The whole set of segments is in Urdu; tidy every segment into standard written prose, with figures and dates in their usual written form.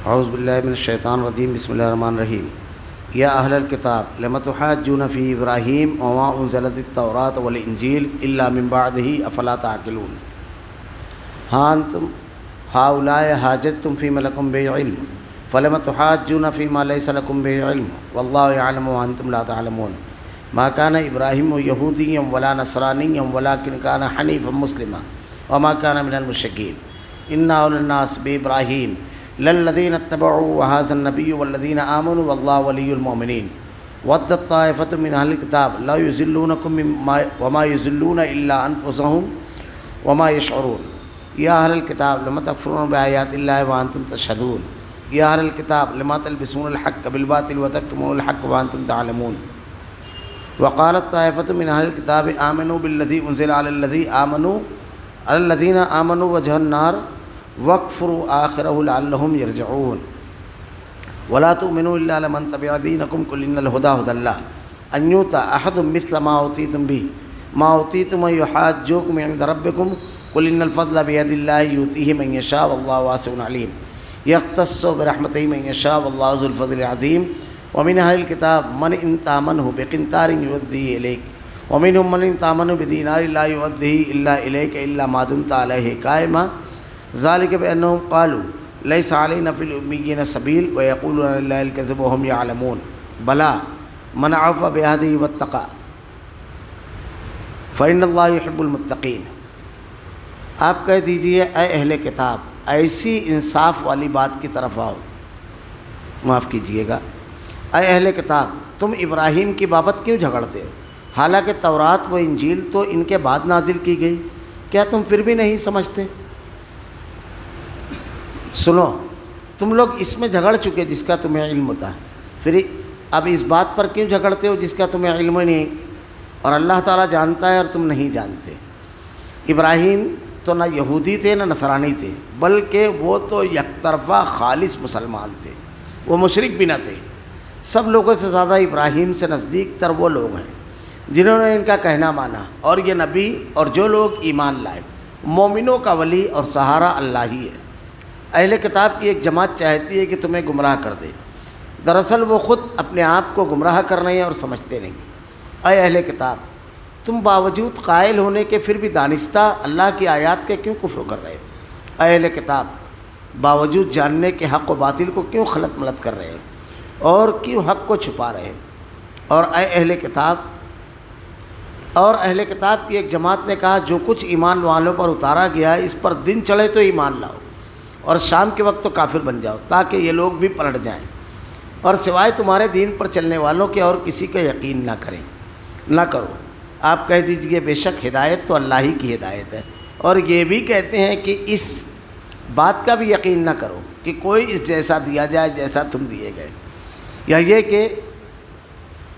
اعوذ باللہ من الشیطان الرجیم بسم اللہ الرحمن الرحیم یا اہل الکتاب لم تحاجون فی ابراہیم وما انزلت التوراۃ والانجیل الا من بعدہ افلا تعقلون ہاں انتم ہؤلاء حاججتم فیما لکم بہ علم فلم تحاجون فیما لیس لکم بہ علم واللہ یعلم وانتم لا تعلمون ما کان ابراہیم یہودیا ولا نصرانیا ولکن کان حنیفا مسلما وما کان من المشرکین انا اولی الناس بابراہیم للذین اتبعوا وهذا النبی والذین آمنوا واللہ ولی المؤمنین ودت طائفة من اہل الکتاب لا یضلونکم وما یضلون الا انفسهم وما یشعرون یا اہل الکتاب لما تکفرون بآیات اللہ وانتم تشہدون یا اہل الکتاب لما تلبسون الحق بالباطل وتکتمون الحق وانتم تعلمون وقالت طائفة من اہل الکتاب آمنوا بالذی انزل علی الذین آمنوا وجہ النار وَاكْفُرُوا آخِرَهُ لَعَلَّهُمْ يَرْجِعُونَ وَلَا تُؤْمِنُوا إِلَّا لَمَنْ تَبِعَ دِينَكُمْ قُلْ إِنَّ الْهُدَىٰ هُدَى اللَّهِ أَنْ يُؤْتَىٰ أَحَدٌ مِثْلَ مَا أُوتِيتُمْ بِهِ مَا أُوتِيتُمْ وَيُحَاجُّوكُمْ عِندَ رَبِّكُمْ قُلْ إِنَّ الْفَضْلَ بِيَدِ اللَّهِ يُؤْتِيهِ مَن يَشَاءُ وَاللَّهُ وَاسِعٌ عَلِيمٌ يَخْتَصُّ بِرَحْمَتِهِ مَن يَشَاءُ وَاللَّهُ ذُو الْفَضْلِ الْعَظِيمِ وَمِنْ أَهْلِ الْكِتَابِ مَنْ إِن تَأْمَنْهُ بِقِنطَارٍ يُؤَدِّهِ إِلَيْكَ وَمِنْهُم مَّنْ إِن تَأْمَنْهُ بِدِينَارٍ لَّا يُؤَدِّهِ إِلَّا إِلَيْكَ إِلَّا مَا دُمْتَ عَلَيْهِ قَائِمًا ذلك بأنهم قالوا ليس علينا في الأميين سبيل ويقولون لله الكذب وهم يعلمون بلى من عوف بعهده واتقى فإن الله يحب المتقين۔ آپ کہہ دیجئے اے اہل کتاب ایسی انصاف والی بات کی طرف آؤ، معاف کیجئے گا، اے اہل کتاب تم ابراہیم کی بابت کیوں جھگڑتے ہو حالانکہ تورات و انجیل تو ان کے بعد نازل کی گئی، کیا تم پھر بھی نہیں سمجھتے؟ سنو، تم لوگ اس میں جھگڑ چکے جس کا تمہیں علم ہوتا ہے، پھر اب اس بات پر کیوں جھگڑتے ہو جس کا تمہیں علم نہیں، اور اللہ تعالیٰ جانتا ہے اور تم نہیں جانتے۔ ابراہیم تو نہ یہودی تھے نہ نصرانی تھے، بلکہ وہ تو یک طرفہ خالص مسلمان تھے، وہ مشرک بھی نہ تھے۔ سب لوگوں سے زیادہ ابراہیم سے نزدیک تر وہ لوگ ہیں جنہوں نے ان کا کہنا مانا، اور یہ نبی اور جو لوگ ایمان لائے۔ مومنوں کا ولی اور سہارا اللہ ہی ہے۔ اہل کتاب کی ایک جماعت چاہتی ہے کہ تمہیں گمراہ کر دے، دراصل وہ خود اپنے آپ کو گمراہ کر رہے ہیں اور سمجھتے نہیں۔ اے اہل کتاب تم باوجود قائل ہونے کے پھر بھی دانستہ اللہ کی آیات کے کیوں کفر کر رہے ہو؟ اے اہل کتاب باوجود جاننے کے حق و باطل کو کیوں خلط ملط کر رہے ہو اور کیوں حق کو چھپا رہے ہو؟ اور اے اہل کتاب کی ایک جماعت نے کہا جو کچھ ایمان والوں پر اتارا گیا ہے اس پر دن چڑھے تو ایمان لاؤ، اور شام کے وقت تو کافر بن جاؤ تاکہ یہ لوگ بھی پلٹ جائیں، اور سوائے تمہارے دین پر چلنے والوں کے اور کسی کا یقین نہ کرو۔ آپ کہہ دیجئے بے شک ہدایت تو اللہ ہی کی ہدایت ہے، اور یہ بھی کہتے ہیں کہ اس بات کا بھی یقین نہ کرو کہ کوئی اس جیسا دیا جائے جیسا تم دیے گئے، یا یہ کہ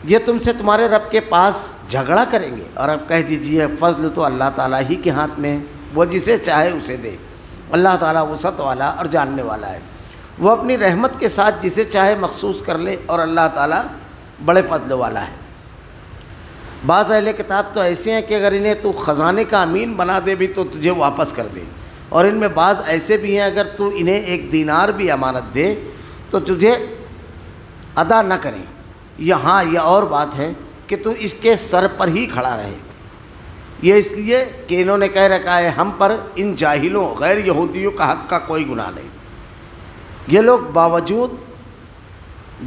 یہ تم سے تمہارے رب کے پاس جھگڑا کریں گے۔ اور اب کہہ دیجئے فضل تو اللہ تعالیٰ ہی کے ہاتھ میں ہے، وہ جسے چاہے اسے دے۔ اللہ تعالیٰ وسعت والا اور جاننے والا ہے، وہ اپنی رحمت کے ساتھ جسے چاہے مخصوص کر لے، اور اللہ تعالیٰ بڑے فضل والا ہے۔ بعض اہل کتاب تو ایسے ہیں کہ اگر انہیں تو خزانے کا امین بنا دے بھی تو تجھے واپس کر دے، اور ان میں بعض ایسے بھی ہیں اگر تو انہیں 1 دینار بھی امانت دے تو تجھے ادا نہ کریں۔ یہاں یہ اور بات ہے کہ تو اس کے سر پر ہی کھڑا رہے، یہ اس لیے کہ انہوں نے کہہ رکھا ہے ہم پر ان جاہلوں غیر یہودیوں کا حق کا کوئی گناہ نہیں۔ یہ لوگ باوجود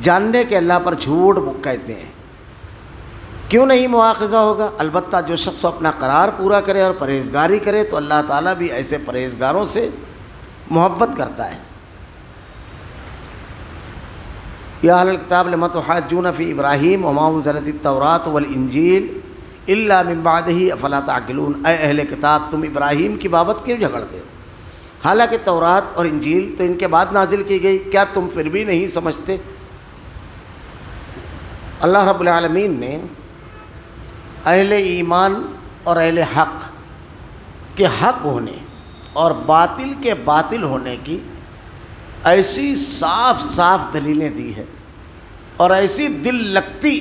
جاننے کے اللہ پر جھوٹ کہتے ہیں۔ کیوں نہیں مواخذہ ہوگا؟ البتہ جو شخص اپنا قرار پورا کرے اور پرہیزگاری کرے تو اللہ تعالیٰ بھی ایسے پرہیزگاروں سے محبت کرتا ہے۔ یا اہل الکتاب لم تحاجون فی ابراہیم وما انزلت التوراۃ والانجیل الا من بعدہ افلا تعقلون۔ اے اہل کتاب تم ابراہیم کی بابت کیوں جھگڑتے ہو حالانکہ تورات اور انجیل تو ان کے بعد نازل کی گئی، کیا تم پھر بھی نہیں سمجھتے؟ اللہ رب العالمین نے اہل ایمان اور اہل حق کے حق ہونے اور باطل کے باطل ہونے کی ایسی صاف صاف دلیلیں دی ہے، اور ایسی دل لگتی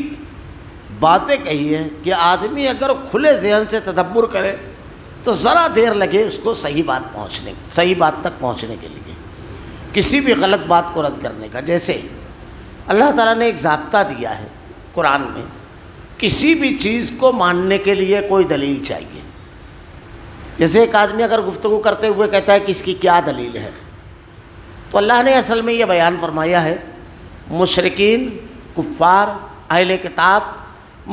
باتیں کہی ہے کہ آدمی اگر کھلے ذہن سے تدبر کرے تو ذرا دیر لگے اس کو صحیح بات تک پہنچنے کے لیے، کسی بھی غلط بات کو رد کرنے کا. جیسے اللہ تعالیٰ نے ایک ضابطہ دیا ہے قرآن میں، کسی بھی چیز کو ماننے کے لیے کوئی دلیل چاہیے. جیسے ایک آدمی اگر گفتگو کرتے ہوئے کہتا ہے کہ اس کی کیا دلیل ہے، تو اللہ نے اصل میں یہ بیان فرمایا ہے مشرکین، کفار، اہل کتاب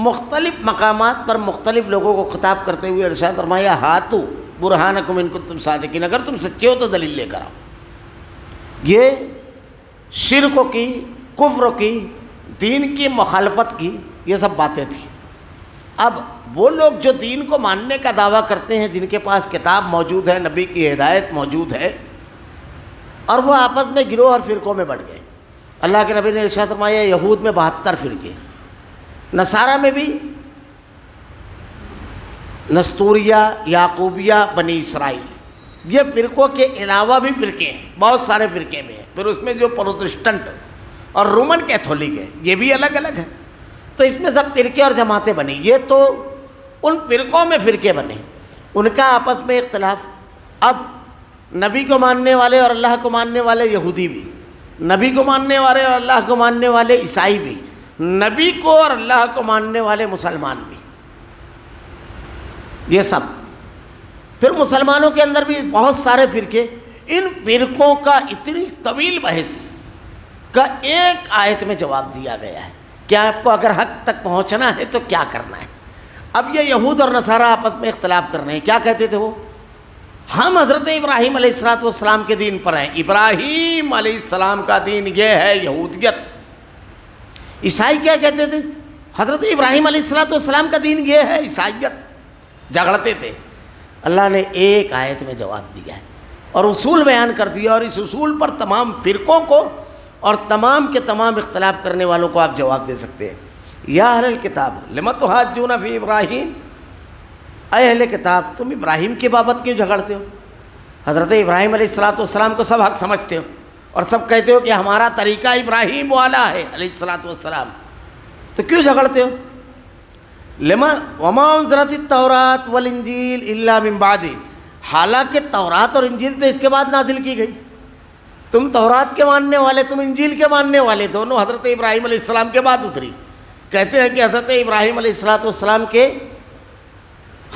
مختلف مقامات پر مختلف لوگوں کو خطاب کرتے ہوئے ارشاد فرمایا ہاتو برہانکم ان کنتم صادقین، اگر تم سچے ہو تو دلیل لے کر آؤ. یہ شرک کی، کفر کی، دین کی مخالفت کی یہ سب باتیں تھیں. اب وہ لوگ جو دین کو ماننے کا دعویٰ کرتے ہیں، جن کے پاس کتاب موجود ہے، نبی کی ہدایت موجود ہے، اور وہ آپس میں گروہ اور فرقوں میں بٹ گئے. اللہ کے نبی نے ارشاد فرمایا یہود میں 72 فرقے، نصارہ میں بھی نستوریہ، یعقوبیہ، بنی اسرائیل، یہ فرقوں کے علاوہ بھی فرقے ہیں، بہت سارے فرقے میں ہیں. پھر اس میں جو پروٹسٹنٹ اور رومن کیتھولک ہے یہ بھی الگ الگ ہے. تو اس میں سب فرقے اور جماعتیں بنی. یہ تو ان فرقوں میں فرقے بنے، ان کا آپس میں اختلاف. اب نبی کو ماننے والے اور اللہ کو ماننے والے یہودی بھی، نبی کو ماننے والے اور اللہ کو ماننے والے عیسائی بھی، نبی کو اور اللہ کو ماننے والے مسلمان بھی، یہ سب. پھر مسلمانوں کے اندر بھی بہت سارے فرقے. ان فرقوں کا اتنی طویل بحث کا ایک آیت میں جواب دیا گیا ہے کہ آپ کو اگر حق تک پہنچنا ہے تو کیا کرنا ہے. اب یہ یہود اور نصارہ آپس میں اختلاف کر رہے ہیں. کیا کہتے تھے وہ؟ ہم حضرت ابراہیم علیہ السلام کے دین پر ہیں. ابراہیم علیہ السلام کا دین یہ ہے یہودیت. عیسائی کیا کہتے تھے؟ حضرت ابراہیم علیہ السلام کا دین یہ ہے عیسائیت. جھگڑتے تھے. اللہ نے ایک آیت میں جواب دیا ہے اور اصول بیان کر دیا، اور اس اصول پر تمام فرقوں کو اور تمام کے تمام اختلاف کرنے والوں کو آپ جواب دے سکتے ہیں. یا اہل الکتاب لم تحاجون فی ابراہیم، اے اہل کتاب تم ابراہیم کی بابت کیوں جھگڑتے ہو؟ حضرت ابراہیم علیہ السلام کو سب حق سمجھتے ہو اور سب کہتے ہو کہ ہمارا طریقہ ابراہیم والا ہے علیہ السلام، تو کیوں جھگڑتے ہو؟ وما انزلت التوراۃ والانجیل الا من بعد، حالانکہ تورات اور انجیل تو اس کے بعد نازل کی گئی. تم تورات کے ماننے والے، تم انجیل کے ماننے والے، دونوں حضرت ابراہیم علیہ السلام کے بعد اتری. کہتے ہیں کہ حضرت ابراہیم علیہ السلام کے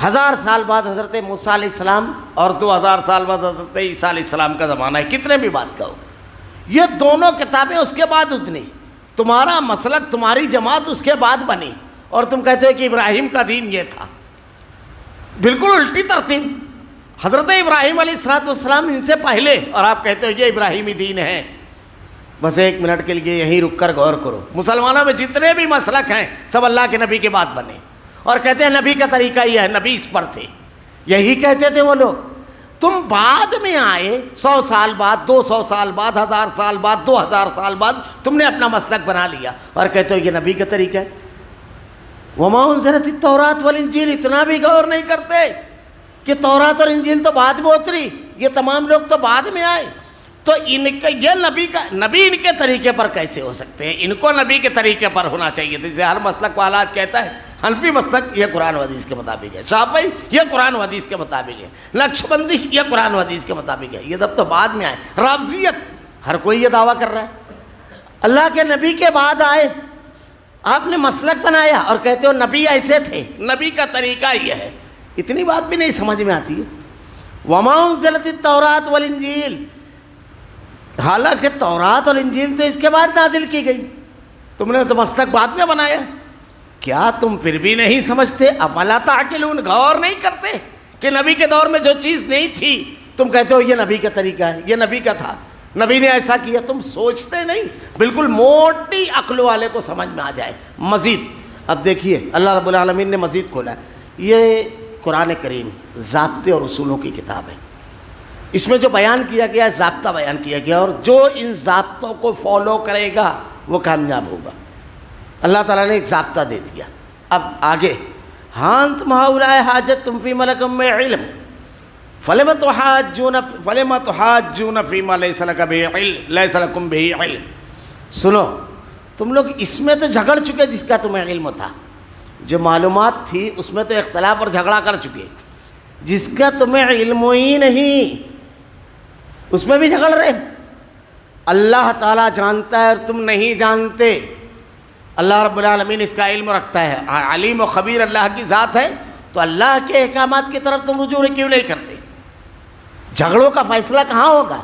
1000 سال بعد حضرت موسیٰ علیہ السلام اور 2000 سال بعد حضرت عیسیٰ علیہ السلام کا زمانہ ہے. کتنے بھی بات کہو، یہ دونوں کتابیں اس کے بعد اتنی. تمہارا مسلک، تمہاری جماعت اس کے بعد بنی، اور تم کہتے ہو کہ ابراہیم کا دین یہ تھا. بالکل الٹی ترتیب. حضرت ابراہیم علیہ السلام ان سے پہلے، اور آپ کہتے ہو یہ ابراہیمی دین ہے. بس ایک منٹ کے لیے یہیں رک کر غور کرو. مسلمانوں میں جتنے بھی مسلک ہیں سب اللہ کے نبی کے بعد بنے، اور کہتے ہیں نبی کا طریقہ یہ ہے، نبی اس پر تھے. یہی کہتے تھے وہ لوگ. تم بعد میں آئے، 100 سال بعد، 200 سال بعد، 1000 سال بعد، 2000 سال بعد تم نے اپنا مسلک بنا لیا اور کہتے ہو یہ نبی کا طریقہ ہے. وما انزلت التوراۃ والانجیل، اتنا بھی غور نہیں کرتے کہ تورات اور انجیل تو بعد میں اتری، یہ تمام لوگ تو بعد میں آئے. تو ان کا یہ نبی ان کے طریقے پر کیسے ہو سکتے ہیں؟ ان کو نبی کے طریقے پر ہونا چاہیے. جیسے ہر مسلک والا کہتا ہے حنفی مسلک یہ قرآن و حدیث کے مطابق ہے، شافعی یہ قرآن و حدیث کے مطابق ہے، نقشبندی یہ قرآن و حدیث کے مطابق ہے. یہ سب تو بعد میں آئے. رافضیت ہر کوئی یہ دعویٰ کر رہا ہے. اللہ کے نبی کے بعد آئے، آپ نے مسلک بنایا اور کہتے ہو نبی ایسے تھے، نبی کا طریقہ یہ ہے. اتنی بات بھی نہیں سمجھ میں آتی ہے. وما انزلت التوراۃ والانجیل، حالانکہ تورات اور انجیل تو اس کے بعد نازل کی گئی، تم نے تو مسلک بعد میں بنایا. کیا تم پھر بھی نہیں سمجھتے؟ افلا تعقلون، غور نہیں کرتے کہ نبی کے دور میں جو چیز نہیں تھی تم کہتے ہو یہ نبی کا طریقہ ہے، یہ نبی کا تھا، نبی نے ایسا کیا. تم سوچتے نہیں، بالکل موٹی عقل والے کو سمجھ میں آ جائے. مزید اب دیکھیے اللہ رب العالمین نے مزید کھولا ہے. یہ قرآن کریم ضابطے اور اصولوں کی کتاب ہے. اس میں جو بیان کیا گیا ہے ضابطہ بیان کیا گیا، اور جو ان ضابطوں کو فالو کرے گا وہ کامیاب ہوگا. اللہ تعالیٰ نے ایک ضابطہ دے دیا. اب آگے ہاں تم ہؤلاء حاجتم فی ملکم من علم فلم تحاجون فیما لیس لکم بہ علم. سنو، تم لوگ اس میں تو جھگڑ چکے جس کا تمہیں علم تھا، جو معلومات تھی اس میں تو اختلاف اور جھگڑا کر چکے. جس کا تمہیں علم ہی نہیں اس میں بھی جھگڑ رہے. اللہ تعالیٰ جانتا ہے اور تم نہیں جانتے. اللہ رب العالمین اس کا علم رکھتا ہے. علیم و خبیر اللہ کی ذات ہے، تو اللہ کے احکامات کی طرف تم رجوع کیوں نہیں کرتے؟ جھگڑوں کا فیصلہ کہاں ہوگا؟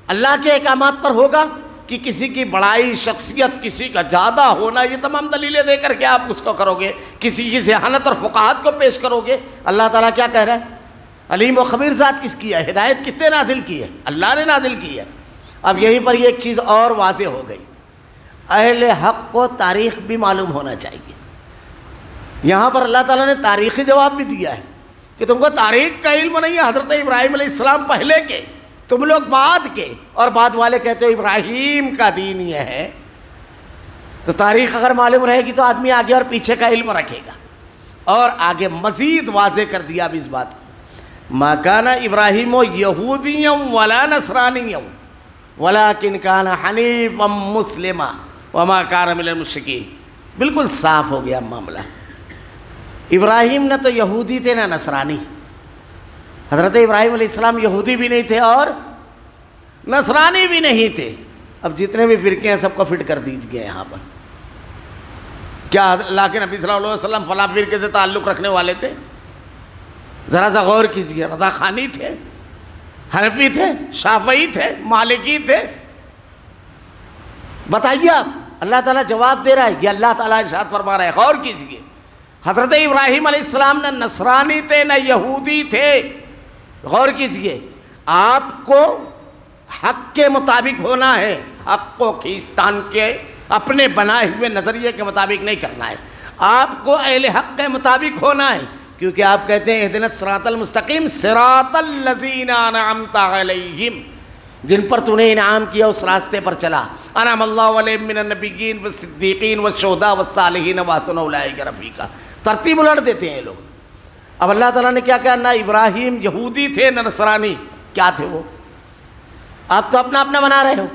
اللہ کے احکامات پر ہوگا کہ کسی کی بڑائی، شخصیت، کسی کا زیادہ ہونا، یہ تمام دلیلیں دے کر کے آپ اس کو کرو گے، کسی کی ذہانت اور فقاہت کو پیش کرو گے. اللہ تعالیٰ کیا کہہ رہا ہے؟ علیم و خبیر ذات کس کی ہے؟ ہدایت کس نے نازل کی ہے؟ اللہ نے نازل کی ہے. اب یہیں پر یہ ایک چیز اور واضح ہو گئی، اہل حق کو تاریخ بھی معلوم ہونا چاہیے. یہاں پر اللہ تعالیٰ نے تاریخی جواب بھی دیا ہے کہ تم کو تاریخ کا علم نہیں ہے. حضرت ابراہیم علیہ السلام پہلے کے، تم لوگ بعد کے، اور بعد والے کہتے ہو ابراہیم کا دین یہ ہے. تو تاریخ اگر معلوم رہے گی تو آدمی آگے اور پیچھے کا علم رکھے گا. اور آگے مزید واضح کر دیا اب اس بات کو، ما کان ابراہیم یہودیا ولا نصرانیا ولکن کان حنیفا مسلما وما کان من المشرکین. بالکل صاف ہو گیا معاملہ. ابراہیم نہ تو یہودی تھے نہ نصرانی. حضرت ابراہیم علیہ السلام یہودی بھی نہیں تھے اور نصرانی بھی نہیں تھے. اب جتنے بھی فرقے ہیں سب کو فٹ کر دیجیے یہاں پر. کیا اللہ کے نبی صلی اللہ علیہ وسلم فلاں فرقے سے تعلق رکھنے والے تھے؟ ذرا سا غور کیجیے. رضا خانی تھے، حنفی تھے، شافعی تھے، مالکی تھے؟ بتائیے آپ. اللہ تعالیٰ جواب دے رہا ہے. یہ اللہ تعالیٰ ارشاد فرما رہا ہے، غور کیجیے. حضرت ابراہیم علیہ السلام نہ نصرانی تھے نہ یہودی تھے. غور کیجئے. آپ کو حق کے مطابق ہونا ہے، حق کو کھینچتان کے اپنے بنائے ہوئے نظریے کے مطابق نہیں کرنا ہے. آپ کو اہل حق کے مطابق ہونا ہے، کیونکہ آپ کہتے ہیں اہدنا الصراط المستقیم صراط الذین انعمت علیہم، جن پر تو نے انعام کیا اس راستے پر چلا. انعم اللہ علیہم من النبیین والصدیقین والشہداء والصالحین وحسن اولئک رفیقا. ترتیب الٹ دیتے ہیں یہ لوگ. اب اللہ تعالیٰ نے کیا کہا؟ نہ ابراہیم یہودی تھے نہ نصرانی. کیا تھے وہ؟ آپ تو اپنا اپنا بنا رہے ہو.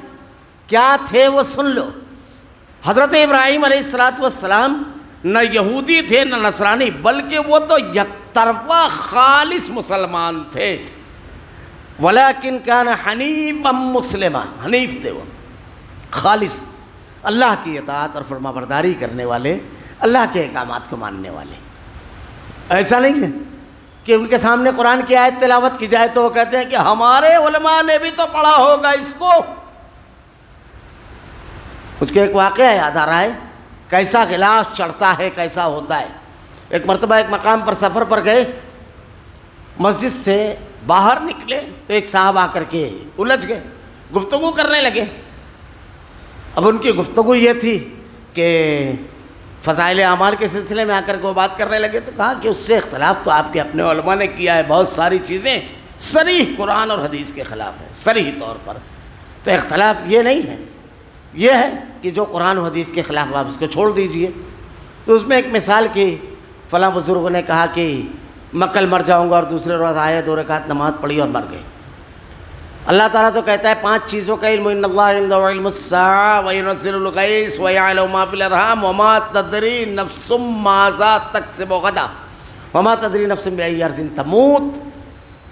کیا تھے وہ سن لو. حضرت ابراہیم علیہ السلام نہ یہودی تھے نہ نصرانی، بلکہ وہ تو یک طرفہ خالص مسلمان تھے. ولیکن کان حنیفا مسلما، حنیف تھے وہ، خالص اللہ کی اطاعت اور فرما برداری کرنے والے، اللہ کے احکامات کو ماننے والے. ایسا نہیں ہے کہ ان کے سامنے قرآن کی آیت تلاوت کی جائے تو وہ کہتے ہیں کہ ہمارے علماء نے بھی تو پڑھا ہوگا اس کو. مجھ کو ایک واقعہ یاد آ رہا ہے، کیسا غلاف چڑھتا ہے، کیسا ہوتا ہے. ایک مرتبہ ایک مقام پر سفر پر گئے، مسجد سے باہر نکلے تو ایک صاحب آ کر کے الجھ گئے، گفتگو کرنے لگے. اب ان کی گفتگو یہ تھی کہ فضائل اعمال کے سلسلے میں آ کر کے وہ بات کرنے لگے. تو کہا کہ اس سے اختلاف تو آپ کے اپنے علماء نے کیا ہے، بہت ساری چیزیں صریح قرآن اور حدیث کے خلاف ہیں، صریح طور پر. تو اختلاف یہ نہیں ہے، یہ ہے کہ جو قرآن و حدیث کے خلاف آپ اس کو چھوڑ دیجئے. تو اس میں ایک مثال کی، فلاں بزرگوں نے کہا کہ میں کل مر جاؤں گا، اور دوسرے روز آئے، 2 رکعت نماز پڑھی اور مر گئے. اللہ تعالیٰ تو کہتا ہے 5 چیزوں کا علم، ان اللہ عنده علم الساعة وينزل الغيث ويعلم ما في الارحام وما تدري نفس ماذا تكسب غدا وما تدري نفس بأي ارض تموت.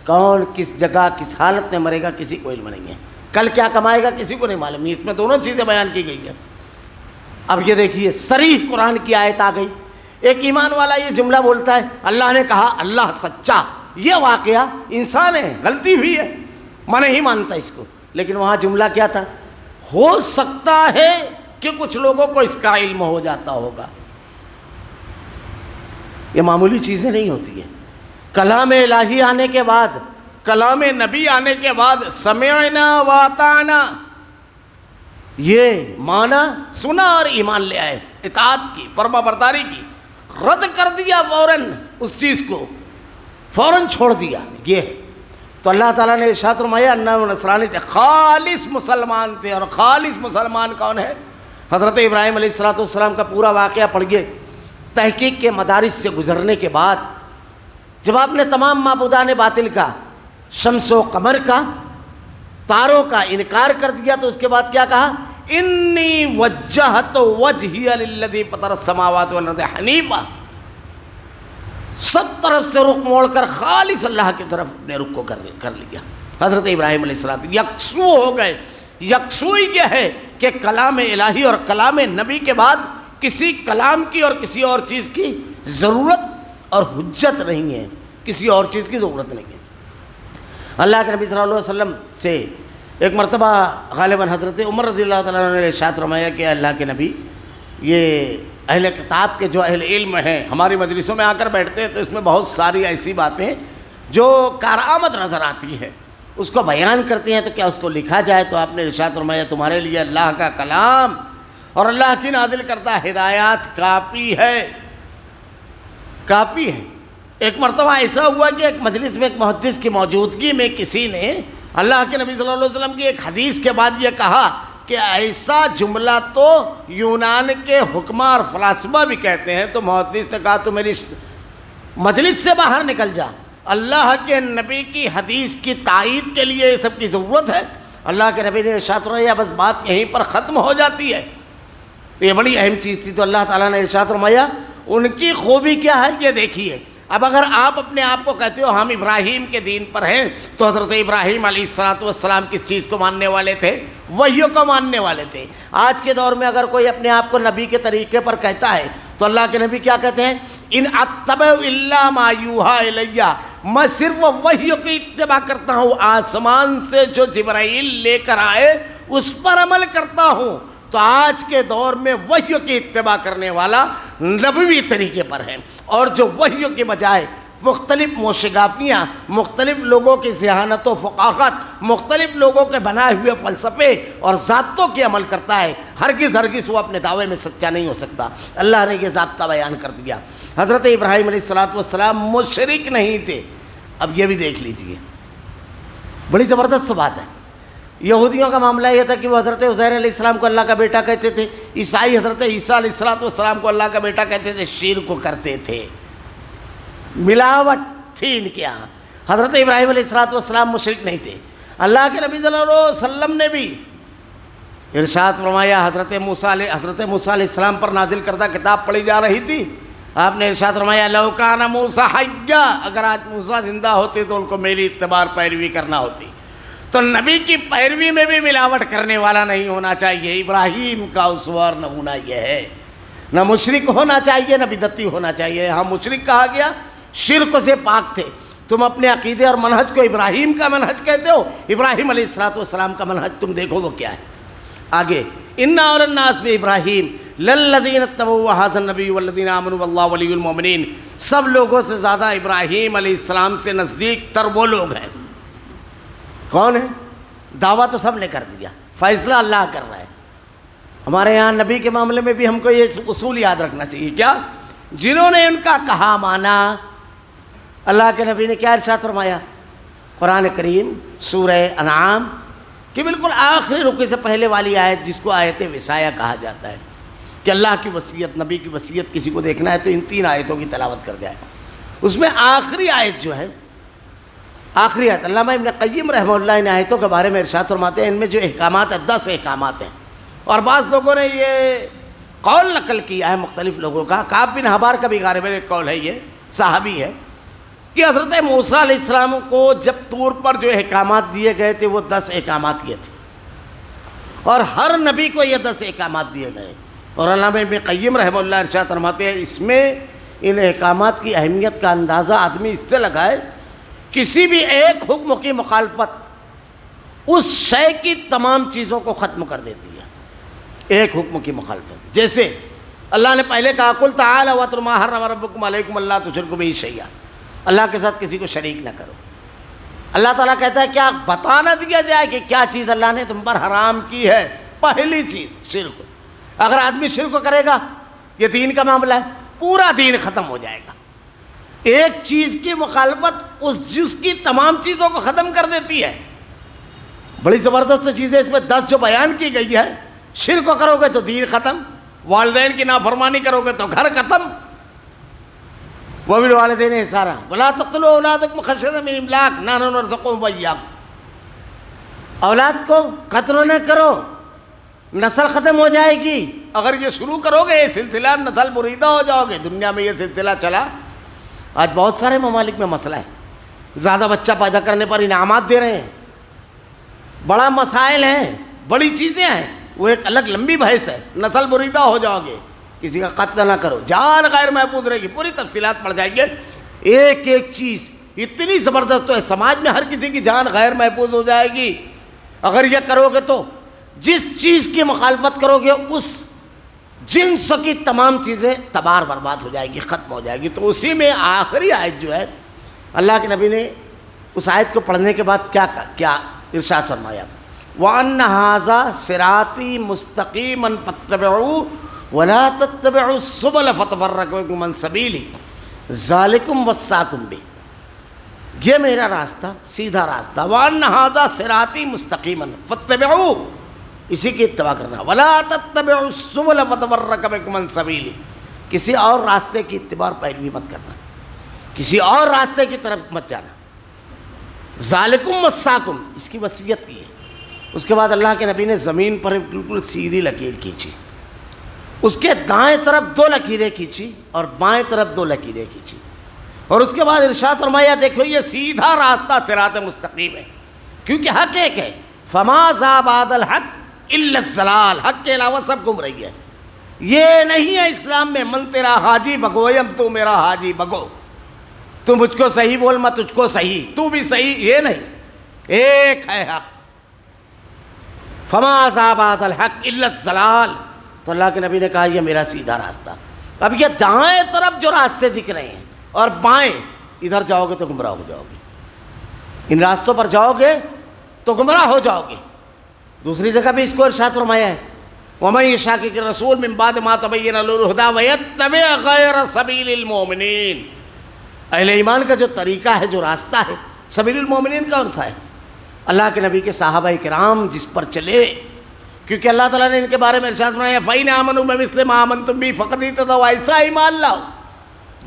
کون کس جگہ کس حالت میں مرے گا کسی کو علم نہیں ہے. کل کیا کمائے گا کسی کو نہیں معلوم. اس میں دونوں چیزیں بیان کی گئی ہیں. اب یہ دیکھیے صریح قرآن کی آیت آ گئی. ایک ایمان والا یہ جملہ بولتا ہے اللہ نے کہا، اللہ سچا. یہ واقعہ انسان ہے، غلطی ہوئی ہے، میں نہیں مانتا اس کو. لیکن وہاں جملہ کیا تھا؟ ہو سکتا ہے کہ کچھ لوگوں کو اس کا علم ہو جاتا ہوگا. یہ معمولی چیزیں نہیں ہوتی ہیں. کلام الہی آنے کے بعد، کلام نبی آنے کے بعد سمعنا واطعنا، یہ مانا سنا اور ایمان لے آئے، اطاعت کی، فرما برداری کی. رد کر دیا فوراً اس چیز کو، فوراً چھوڑ دیا. یہ ہے. تو اللہ تعالیٰ نے ارشاد فرمایا انہم نصرانی تھے، خالص مسلمان تھے. اور خالص مسلمان کون ہے؟ حضرت ابراہیم علیہ السلام کا پورا واقعہ پڑھیے. تحقیق کے مدارس سے گزرنے کے بعد جب آپ نے تمام معبودان باطل کا، شمس و قمر کا، تاروں کا انکار کر دیا، تو اس کے بعد کیا کہا؟ انی وجہت وجہی للذی فطر السماوات والارض حنیفا. سب طرف سے رخ موڑ کر خالص اللہ کی طرف اپنے رخ کو کر لیا. حضرت ابراہیم علیہ السلام یکسو ہو گئے، یکسوئی یہ ہے کہ کلام الہی اور کلام نبی کے بعد کسی کلام کی اور کسی اور چیز کی ضرورت اور حجت نہیں ہے، کسی اور چیز کی ضرورت نہیں ہے۔ اللہ کے نبی صلی اللہ علیہ وسلم سے ایک مرتبہ غالباً حضرت عمر رضی اللہ تعالیٰ عنہ نے ارشاد فرمایا کہ اللہ کے نبی، یہ اہل کتاب کے جو اہل علم ہیں ہماری مجلسوں میں آ کر بیٹھتے ہیں تو اس میں بہت ساری ایسی باتیں جو کارآمد نظر آتی ہیں، اس کو بیان کرتے ہیں، تو کیا اس کو لکھا جائے؟ تو آپ نے ارشاد فرمایا تمہارے لیے اللہ کا کلام اور اللہ کی نازل کردہ ہدایات کافی ہے، کافی ہے۔ ایک مرتبہ ایسا ہوا کہ ایک مجلس میں ایک محدث کی موجودگی میں کسی نے اللہ کے نبی صلی اللہ علیہ وسلم کی ایک حدیث کے بعد یہ کہا کہ ایسا جملہ تو یونان کے حکماء اور فلاسفہ بھی کہتے ہیں۔ تو محدث نے کہا تو میری مجلس سے باہر نکل جا، اللہ کے نبی کی حدیث کی تائید کے لیے یہ سب کی ضرورت ہے؟ اللہ کے نبی نے ارشاد فرمایا بس بات یہیں پر ختم ہو جاتی ہے۔ تو یہ بڑی اہم چیز تھی، تو اللہ تعالیٰ نے ارشاد فرمایا ان کی خوبی کیا ہے یہ دیکھیے۔ اب اگر آپ اپنے آپ کو کہتے ہو ہم ابراہیم کے دین پر ہیں، تو حضرت ابراہیم علیہ السلام کس چیز کو ماننے والے تھے؟ وحیوں کو ماننے والے تھے۔ آج کے دور میں اگر کوئی اپنے آپ کو نبی کے طریقے پر کہتا ہے تو اللہ کے نبی کیا کہتے ہیں؟ ان اتبع الا ما یوحی الی، میں صرف وحیوں کی اتباع کرتا ہوں، آسمان سے جو جبرائیل لے کر آئے اس پر عمل کرتا ہوں۔ تو آج کے دور میں وحیوں کی اتباع کرنے والا نبوی طریقے پر ہے، اور جو وحیوں کے بجائے مختلف موشگافیاں، مختلف لوگوں کی ذہانت و فقاہت، مختلف لوگوں کے بنائے ہوئے فلسفے اور ضابطوں کی عمل کرتا ہے، ہرگز وہ اپنے دعوے میں سچا نہیں ہو سکتا۔ اللہ نے یہ ضابطہ بیان کر دیا۔ حضرت ابراہیم علیہ السلام مشرک نہیں تھے۔ اب یہ بھی دیکھ لیجیے، بڑی زبردست بات ہے۔ یہودیوں کا معاملہ یہ تھا کہ وہ حضرت عزیر علیہ السلام کو اللہ کا بیٹا کہتے تھے، عیسائی حضرت عیسیٰ علیہ السلام کو اللہ کا بیٹا کہتے تھے، شرک کو کرتے تھے، ملاوٹ تھی ان کے یہاں۔ حضرت ابراہیم علیہ السلام مشرک نہیں تھے۔ اللہ کے نبی صلی اللہ علیہ وسلم نے بھی ارشاد فرمایا، حضرت موسیٰ علیہ السلام پر نازل کردہ کتاب پڑھی جا رہی تھی، آپ نے ارشاد فرمایا لو کان موسیٰ حیا، اگر آج موسیٰ زندہ ہوتے تو ان کو میری اتباع پیروی کرنا ہوتی۔ تو نبی کی پیروی میں بھی ملاوٹ کرنے والا نہیں ہونا چاہیے۔ ابراہیم کا اسوہ اور نمونہ یہ ہے، نہ مشرک ہونا چاہیے نہ بدعتی ہونا چاہیے۔ ہاں مشرک کہا گیا، شرک سے پاک تھے۔ تم اپنے عقیدے اور منہج کو ابراہیم کا منہج کہتے ہو، ابراہیم علیہ السلام کا منہج تم دیکھو وہ کیا ہے۔ آگے ان اول الناس بابراہیم للذین اتبعوا ھذا النبی والذین آمنوا واللہ ولی المؤمنین، سب لوگوں سے زیادہ ابراہیم علیہ السلام سے نزدیک تر وہ لوگ ہیں۔ کون ہے؟ دعویٰ تو سب نے کر دیا، فیصلہ اللہ کر رہا ہے۔ ہمارے یہاں نبی کے معاملے میں بھی ہم کو یہ اصول یاد رکھنا چاہیے، کیا؟ جنہوں نے ان کا کہا مانا۔ اللہ کے نبی نے کیا ارشاد فرمایا؟ قرآن کریم سورہ انعام کہ بالکل آخری رکوع سے پہلے والی آیت، جس کو آیت وصایہ کہا جاتا ہے، کہ اللہ کی وصیت، نبی کی وصیت کسی کو دیکھنا ہے تو ان 3 آیتوں کی تلاوت کر جائے۔ اس میں آخری آیت جو ہے، آخری آیت، علامہ ابن قیم رحمہ اللہ ان آیتوں کے بارے میں ارشاد فرماتے ہیں ان میں جو احکامات ہیں 10 احکامات ہیں، اور بعض لوگوں نے یہ قول نقل کیا ہے مختلف لوگوں کا، کعب بن حبار کا بھی غالباً ایک قول ہے، یہ صحابی ہے، کہ حضرت موسیٰ علیہ السلام کو جب طور پر جو احکامات دیے گئے تھے وہ 10 احکامات یہ تھے، اور ہر نبی کو یہ 10 احکامات دیے گئے۔ اور علامہ ابن قیم رحمہ اللہ ارشاد فرماتے ہیں اس میں ان احکامات کی اہمیت کا اندازہ آدمی اس سے لگائے، کسی بھی ایک حکم کی مخالفت اس شے کی تمام چیزوں کو ختم کر دیتی ہے۔ ایک حکم کی مخالفت، جیسے اللہ نے پہلے کہا قل تعالوا واتلوا ما حرم ربکم علیکم الا تشرکوا بہ شیئا، اللہ کے ساتھ کسی کو شریک نہ کرو۔ اللہ تعالیٰ کہتا ہے کیا بتا نہ دیا جائے کہ کیا چیز اللہ نے تم پر حرام کی ہے؟ پہلی چیز شرک۔ اگر آدمی شرک کرے گا، یہ دین کا معاملہ ہے، پورا دین ختم ہو جائے گا۔ ایک چیز کی مخالفت اس جز کی تمام چیزوں کو ختم کر دیتی ہے۔ بڑی زبردست چیزیں اس میں 10 جو بیان کی گئی ہے۔ شرک کرو گے تو دین ختم، والدین کی نافرمانی کرو گے تو گھر ختم، وبالوالدین احسانا ولا تقتلوا اولادکم خشیۃ من املاق نحن نرزقهم وإیاکم، اولاد کو قتل نہ کرو، نسل ختم ہو جائے گی۔ اگر یہ شروع کرو گے یہ سلسلہ، نسل بریدہ ہو جاؤ گے۔ دنیا میں یہ سلسلہ چلا، آج بہت سارے ممالک میں مسئلہ ہے، زیادہ بچہ پیدا کرنے پر انعامات دے رہے ہیں، بڑا مسائل ہیں، بڑی چیزیں ہیں، وہ ایک الگ لمبی بحث ہے. نسل بریدہ ہو جاؤ گے، کسی کا قتل نہ کرو، جان غیر محفوظ رہے گی، پوری تفصیلات پڑ جائیں گے. ایک ایک چیز اتنی زبردست ہے، سماج میں ہر کسی کی جان غیر محفوظ ہو جائے گی اگر یہ کرو گے. تو جس چیز کی مخالفت کرو گے اس جنس کی تمام چیزیں تباہ برباد ہو جائے گی، ختم ہو جائے گی. تو اسی میں آخری آیت جو ہے، اللہ کے نبی نے اس آیت کو پڑھنے کے بعد کیا ارشاد فرمایا، وَأَنَّ هَذَا صِرَاطِي مُسْتَقِيمًا فَاتَّبِعُوهُ وَلَا تَتَّبِعُوا السُّبُلَ فَتَفَرَّقَ بِكُمْ عَنْ سَبِيلِهِ ذَلِكُمْ وَصَّاكُمْ بِهِ، یہ میرا راستہ سیدھا راستہ. وَأَنَّ هَذَا صِرَاطِي مُسْتَقِيمًا فَاتَّبِعُوهُ، اسی کی اتباع کرنا. وَلَا تَتَّبِعُوا السُّبُلَ فَتَفَرَّقَ بِكُمْ عَنْ سَبِيلِهِ، کسی اور راستے کی اتباع اور پیروی مت کرنا، کسی اور راستے کی طرف مت جانا. ذالکم وصاکم، اس کی وصیت کی ہے. اس کے بعد اللہ کے نبی نے زمین پر بالکل سیدھی لکیر کھینچی، اس کے دائیں طرف 2 لکیریں کھینچی اور بائیں طرف 2 لکیریں کھینچی، اور اس کے بعد ارشاد فرمایا دیکھو یہ سیدھا راستہ صراط مستقیم ہے، کیونکہ حق ایک ہے. فما ذا بعد الحق الا الضلال، حق کے علاوہ سب گم رہی ہے. یہ نہیں ہے اسلام میں من تیرا حاجی بگو یم تو میرا حاجی بگو، تو مجھ کو صحیح بول میں تجھ کو صحیح، تو بھی صحیح، یہ نہیں. ایک ہے حق. فما ذا بعد الحق الا الضلال، تو اللہ کے نبی نے کہا یہ میرا سیدھا راستہ. اب یہ دائیں طرف جو راستے دکھ رہے ہیں اور بائیں، ادھر جاؤ گے تو گمراہ ہو جاؤ گے، ان راستوں پر جاؤ گے تو گمراہ ہو جاؤ گے. دوسری جگہ بھی اس کو ارشاد فرمایا ہے، وَمَن يُشَاقِقِ الرَّسُولَ مِن بَعْدِ مَا تَبَيَّنَ لَهُ الْهُدَىٰ وَيَتَّبِعْ غَيْرَ سَبِيلِ الْمُؤْمِنِينَ. اہل ایمان کا جو طریقہ ہے، جو راستہ ہے، سبیل المومنین کون سا ہے؟ اللہ کے نبی کے صحابہ کرام جس پر چلے، کیونکہ اللہ تعالیٰ نے ان کے بارے میں ارشاد فرمایا فَإِنْ آمَنُوا بِمِثْلِ مَا آمَنْتُم بِهِ فَقَدِ اهْتَدَوْا، ایسا ایمان لاؤ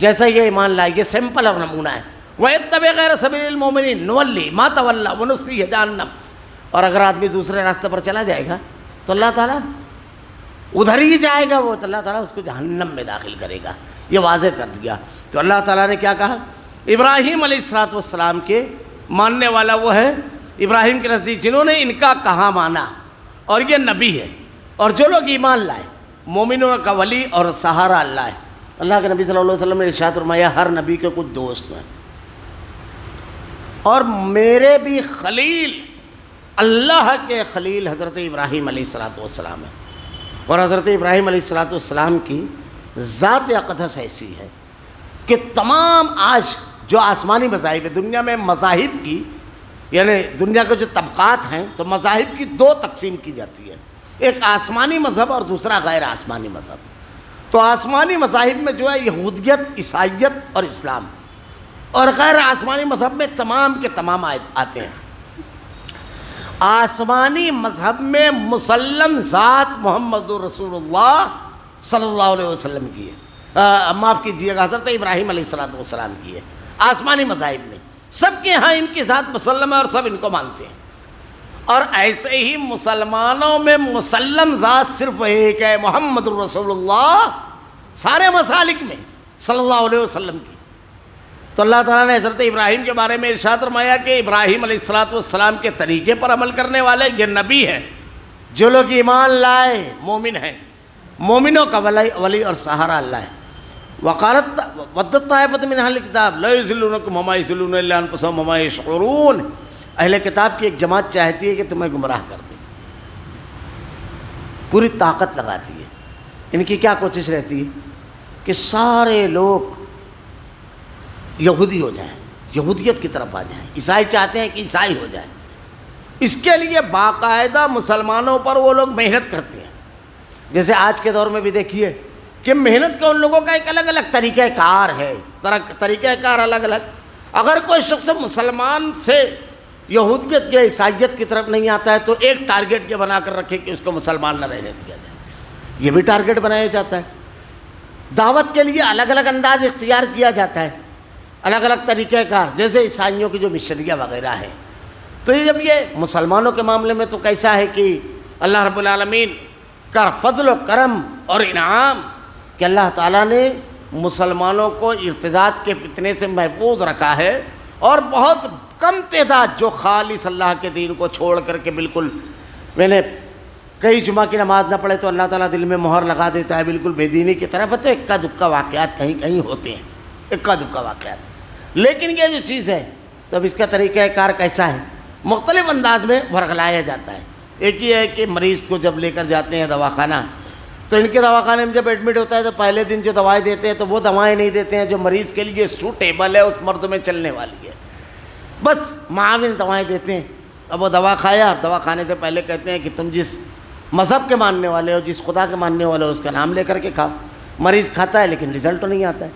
جیسا یہ ایمان لائے. یہ سمپل اور نمونہ ہے. وَيَتَّبِعْ غَيْرَ سَبِيلِ الْمُؤْمِنِينَ نُوَلِّهِ مَا تَوَلَّىٰ وَنُصْلِهِ جَهَنَّمَ. اور اگر آدمی دوسرے راستے پر چلا جائے گا تو اللہ تعالیٰ ادھر ہی جائے گا، وہ تو اللہ تعالیٰ اس کو جہنم میں داخل کرے گا. یہ واضح کر دیا. تو اللہ تعالیٰ نے کیا کہا، ابراہیم علیہ السلام کے ماننے والا وہ ہے، ابراہیم کے نزدیک جنہوں نے ان کا کہا مانا، اور یہ نبی ہے. اور جو لوگ ایمان لائے، مومنوں کا ولی اور سہارا اللہ ہے. اللہ کے نبی صلی اللہ علیہ وسلم نے ارشاد فرمایا ہر نبی کے کچھ دوست ہیں، اور میرے بھی خلیل، اللہ کے خلیل حضرت ابراہیم علیہ السلام ہے. اور حضرت ابراہیم علیہ السلام کی ذات اقدس ایسی ہے کہ تمام آج جو آسمانی مذاہب ہے، دنیا میں مذاہب کی، یعنی دنیا کے جو طبقات ہیں، تو مذاہب کی 2 تقسیم کی جاتی ہے، ایک آسمانی مذہب اور دوسرا غیر آسمانی مذہب. تو آسمانی مذاہب میں جو ہے یہودیت، عیسائیت اور اسلام، اور غیر آسمانی مذہب میں تمام کے تمام آتے ہیں. آسمانی مذہب میں مسلم ذات محمد رسول اللہ صلی اللہ علیہ وسلم کی ہے، معاف کیجیے گا حضرت ابراہیم علیہ السلام کی ہے. آسمانی مذاہب میں سب کے ہاں ان کی ذات مسلم ہے اور سب ان کو مانتے ہیں. اور ایسے ہی مسلمانوں میں مسلم ذات صرف ایک ہے، محمد رسول اللہ، سارے مسالک میں صلی اللہ علیہ وسلم کی. تو اللہ تعالیٰ نے حضرت ابراہیم کے بارے میں ارشاد فرمایا کہ ابراہیم علیہ السلام کے طریقے پر عمل کرنے والے یہ نبی ہیں. جو لوگ ایمان لائے مومن ہیں، مومنوں کا ولی اور سہارا اللہ ہے. وقالت ودت طائفۃ من اہل الکتاب لا یضلونکم وما یضلون الا انفسهم وما یشعرون. اہل کتاب کی ایک جماعت چاہتی ہے کہ تمہیں گمراہ کر دے، پوری طاقت لگاتی ہے. ان کی کیا کوشش رہتی ہے کہ سارے لوگ یہودی ہو جائیں، یہودیت کی طرف آ جائیں. عیسائی چاہتے ہیں کہ عیسائی ہو جائیں. اس کے لیے باقاعدہ مسلمانوں پر وہ لوگ محنت کرتے ہیں. جیسے آج کے دور میں بھی دیکھیے کہ محنت کا ان لوگوں کا ایک الگ الگ طریقہ کار ہے، طریقہ کار الگ الگ. اگر کوئی شخص مسلمان سے یہودیت یا عیسائیت کی طرف نہیں آتا ہے تو ایک ٹارگٹ یہ بنا کر رکھے کہ اس کو مسلمان نہ رہنے دیا جائے. یہ بھی ٹارگٹ بنایا جاتا ہے. دعوت کے لیے الگ الگ انداز اختیار کیا جاتا ہے، الگ الگ طریقہ کار. جیسے عیسائیوں کی جو مشنریاں وغیرہ ہیں، تو یہ جب یہ مسلمانوں کے معاملے میں تو کیسا ہے کہ اللہ رب العالمین کا فضل و کرم اور انعام کہ اللہ تعالیٰ نے مسلمانوں کو ارتداد کے فتنے سے محفوظ رکھا ہے، اور بہت کم تعداد جو خالص اللہ کے دین کو چھوڑ کر کے بالکل کہیں جمعہ کی نماز نہ پڑھے تو اللہ تعالیٰ دل میں مہر لگا دیتا ہے بالکل بے دینی کی طرح. تو اکا دکا واقعات کہیں کہیں ہوتے ہیں, اکا دکا واقعات. لیکن یہ جو چیز ہے تو اب اس کا طریقہ کار کیسا ہے؟ مختلف انداز میں ورغلایا جاتا ہے. ایک یہ ہے کہ مریض کو جب لے کر جاتے ہیں دواخانہ, تو ان کے دواخانے میں جب ایڈمٹ ہوتا ہے تو پہلے دن جو دوائیں دیتے ہیں تو وہ دوائیں نہیں دیتے ہیں جو مریض کے لیے سوٹیبل ہے, اس مرض میں چلنے والی ہے, بس معاون دوائیں دیتے ہیں. اب وہ دوا کھایا, دوا کھانے سے پہلے کہتے ہیں کہ تم جس مذہب کے ماننے والے ہو, جس خدا کے ماننے والے ہو, اس کا نام لے کر کے کھاؤ. مریض کھاتا ہے لیکن رزلٹ تو نہیں آتا ہے.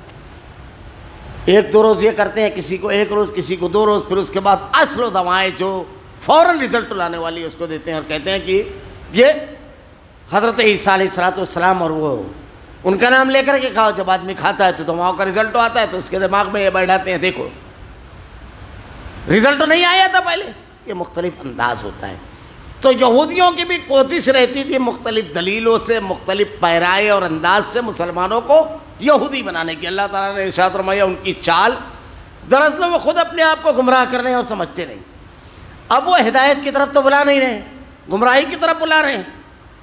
1-2 روز یہ کرتے ہیں, کسی کو 1 روز, کسی کو 2 روز, پھر اس کے بعد اصل دوائیں جو فوراً رزلٹ لانے والی اس کو دیتے ہیں اور کہتے ہیں کہ یہ حضرت عیسیٰ علیہ السلام اور وہ ان کا نام لے کر کے کھاؤ. جب آدمی کھاتا ہے تو دواؤں کا رزلٹ تو آتا ہے, تو اس کے دماغ میں یہ بیٹھاتے ہیں دیکھو رزلٹ تو نہیں آیا تھا پہلے. یہ مختلف انداز ہوتا ہے. تو یہودیوں کی بھی کوشش رہتی تھی مختلف دلیلوں سے, مختلف پیرائے اور انداز سے مسلمانوں کو یہودی بنانے کی. اللہ تعالیٰ نے ارشاد فرمایا ان کی چال, دراصل وہ خود اپنے آپ کو گمراہ کر رہے ہیں اور سمجھتے نہیں. اب وہ ہدایت کی طرف تو بلا نہیں رہے, گمراہی کی طرف بلا رہے ہیں,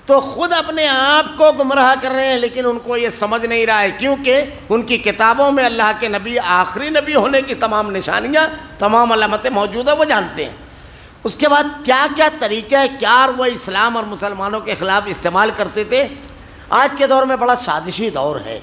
تو خود اپنے آپ کو گمراہ کر رہے ہیں, لیکن ان کو یہ سمجھ نہیں رہا ہے کیونکہ ان کی کتابوں میں اللہ کے نبی آخری نبی ہونے کی تمام نشانیاں, تمام علامتیں موجود ہیں, وہ جانتے ہیں. اس کے بعد کیا کیا طریقہ کار وہ اسلام اور مسلمانوں کے خلاف استعمال کرتے تھے. آج کے دور میں بڑا سازشی دور ہے,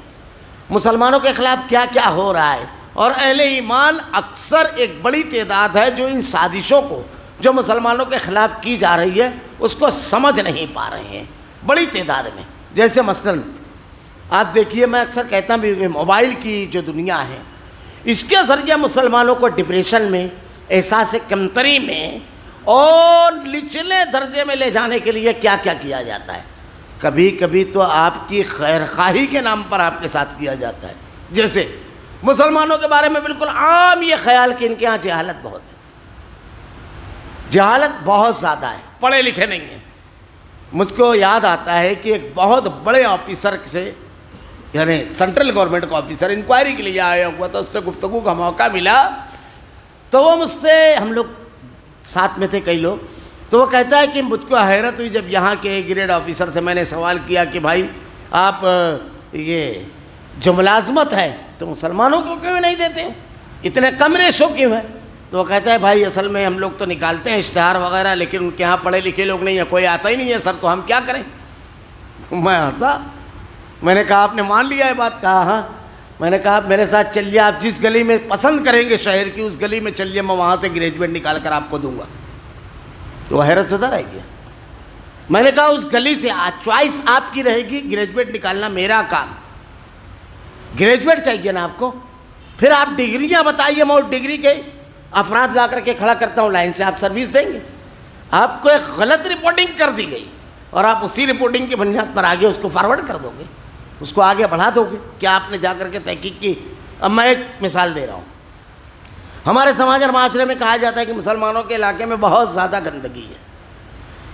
مسلمانوں کے خلاف کیا کیا ہو رہا ہے, اور اہل ایمان اکثر ایک بڑی تعداد ہے جو ان سازشوں کو جو مسلمانوں کے خلاف کی جا رہی ہے اس کو سمجھ نہیں پا رہے ہیں, بڑی تعداد میں. جیسے مثلاً آپ دیکھیے, میں اکثر کہتا بھی کہ موبائل کی جو دنیا ہے اس کے ذریعے مسلمانوں کو ڈپریشن میں, احساس کمتری میں اور نچلے درجے میں لے جانے کے لیے کیا کیا کیا جاتا ہے. کبھی کبھی تو آپ کی خیر خواہی کے نام پر آپ کے ساتھ کیا جاتا ہے. جیسے مسلمانوں کے بارے میں بالکل عام یہ خیال کہ ان کے ہاں جہالت بہت ہے, جہالت بہت زیادہ ہے, پڑھے لکھے نہیں ہیں. مجھ کو یاد آتا ہے کہ ایک بہت بڑے آفیسر سے, یعنی سینٹرل گورنمنٹ کا آفیسر, انکوائری کے لیے آیا ہوا تھا, اس سے گفتگو کا موقع ملا تو وہ مجھ سے, ہم لوگ ساتھ میں تھے کئی لوگ, تو وہ کہتا ہے کہ مجھ کو حیرت ہوئی جب یہاں کے گریڈ آفیسر سے میں نے سوال کیا کہ بھائی آپ یہ جو ملازمت ہے تو مسلمانوں کو کیوں نہیں دیتے, اتنے کم ریشو کیوں ہے؟ تو وہ کہتا ہے بھائی اصل میں ہم لوگ تو نکالتے ہیں اشتہار وغیرہ, لیکن ان کے یہاں پڑھے لکھے لوگ نہیں ہیں, کوئی آتا ہی نہیں ہے سر, تو ہم کیا کریں. تو میں ہنسا, میں نے کہا آپ نے مان لیا ہے بات؟ کہا ہاں. میں نے کہا آپ میرے ساتھ چلیے, آپ جس گلی میں پسند کریں گے شہر کی اس گلی میں چلیے, میں وہاں سے گریجویٹ نکال کر آپ کو دوں گا. تو وہ حیرت زدہ رہ گیا. میں نے کہا اس گلی سے چوائس آپ کی رہے گی, گریجویٹ نکالنا میرا کام, گریجویٹ چاہیے نا آپ کو, پھر آپ ڈگریاں بتائیے, میں اس ڈگری کے افراد لا کر کے کھڑا کرتا ہوں لائن سے, آپ سروس دیں گے؟ آپ کو ایک غلط رپورٹنگ کر دی گئی اور آپ اسی رپورٹنگ کی بنیاد پر آگے اس کو فارورڈ کر دو گے, اس کو آگے بڑھا دو گے. کیا آپ نے جا کر کے تحقیق کی؟ اب میں ایک مثال دے رہا ہوں. ہمارے سماج اور معاشرے میں کہا جاتا ہے کہ مسلمانوں کے علاقے میں بہت زیادہ گندگی ہے.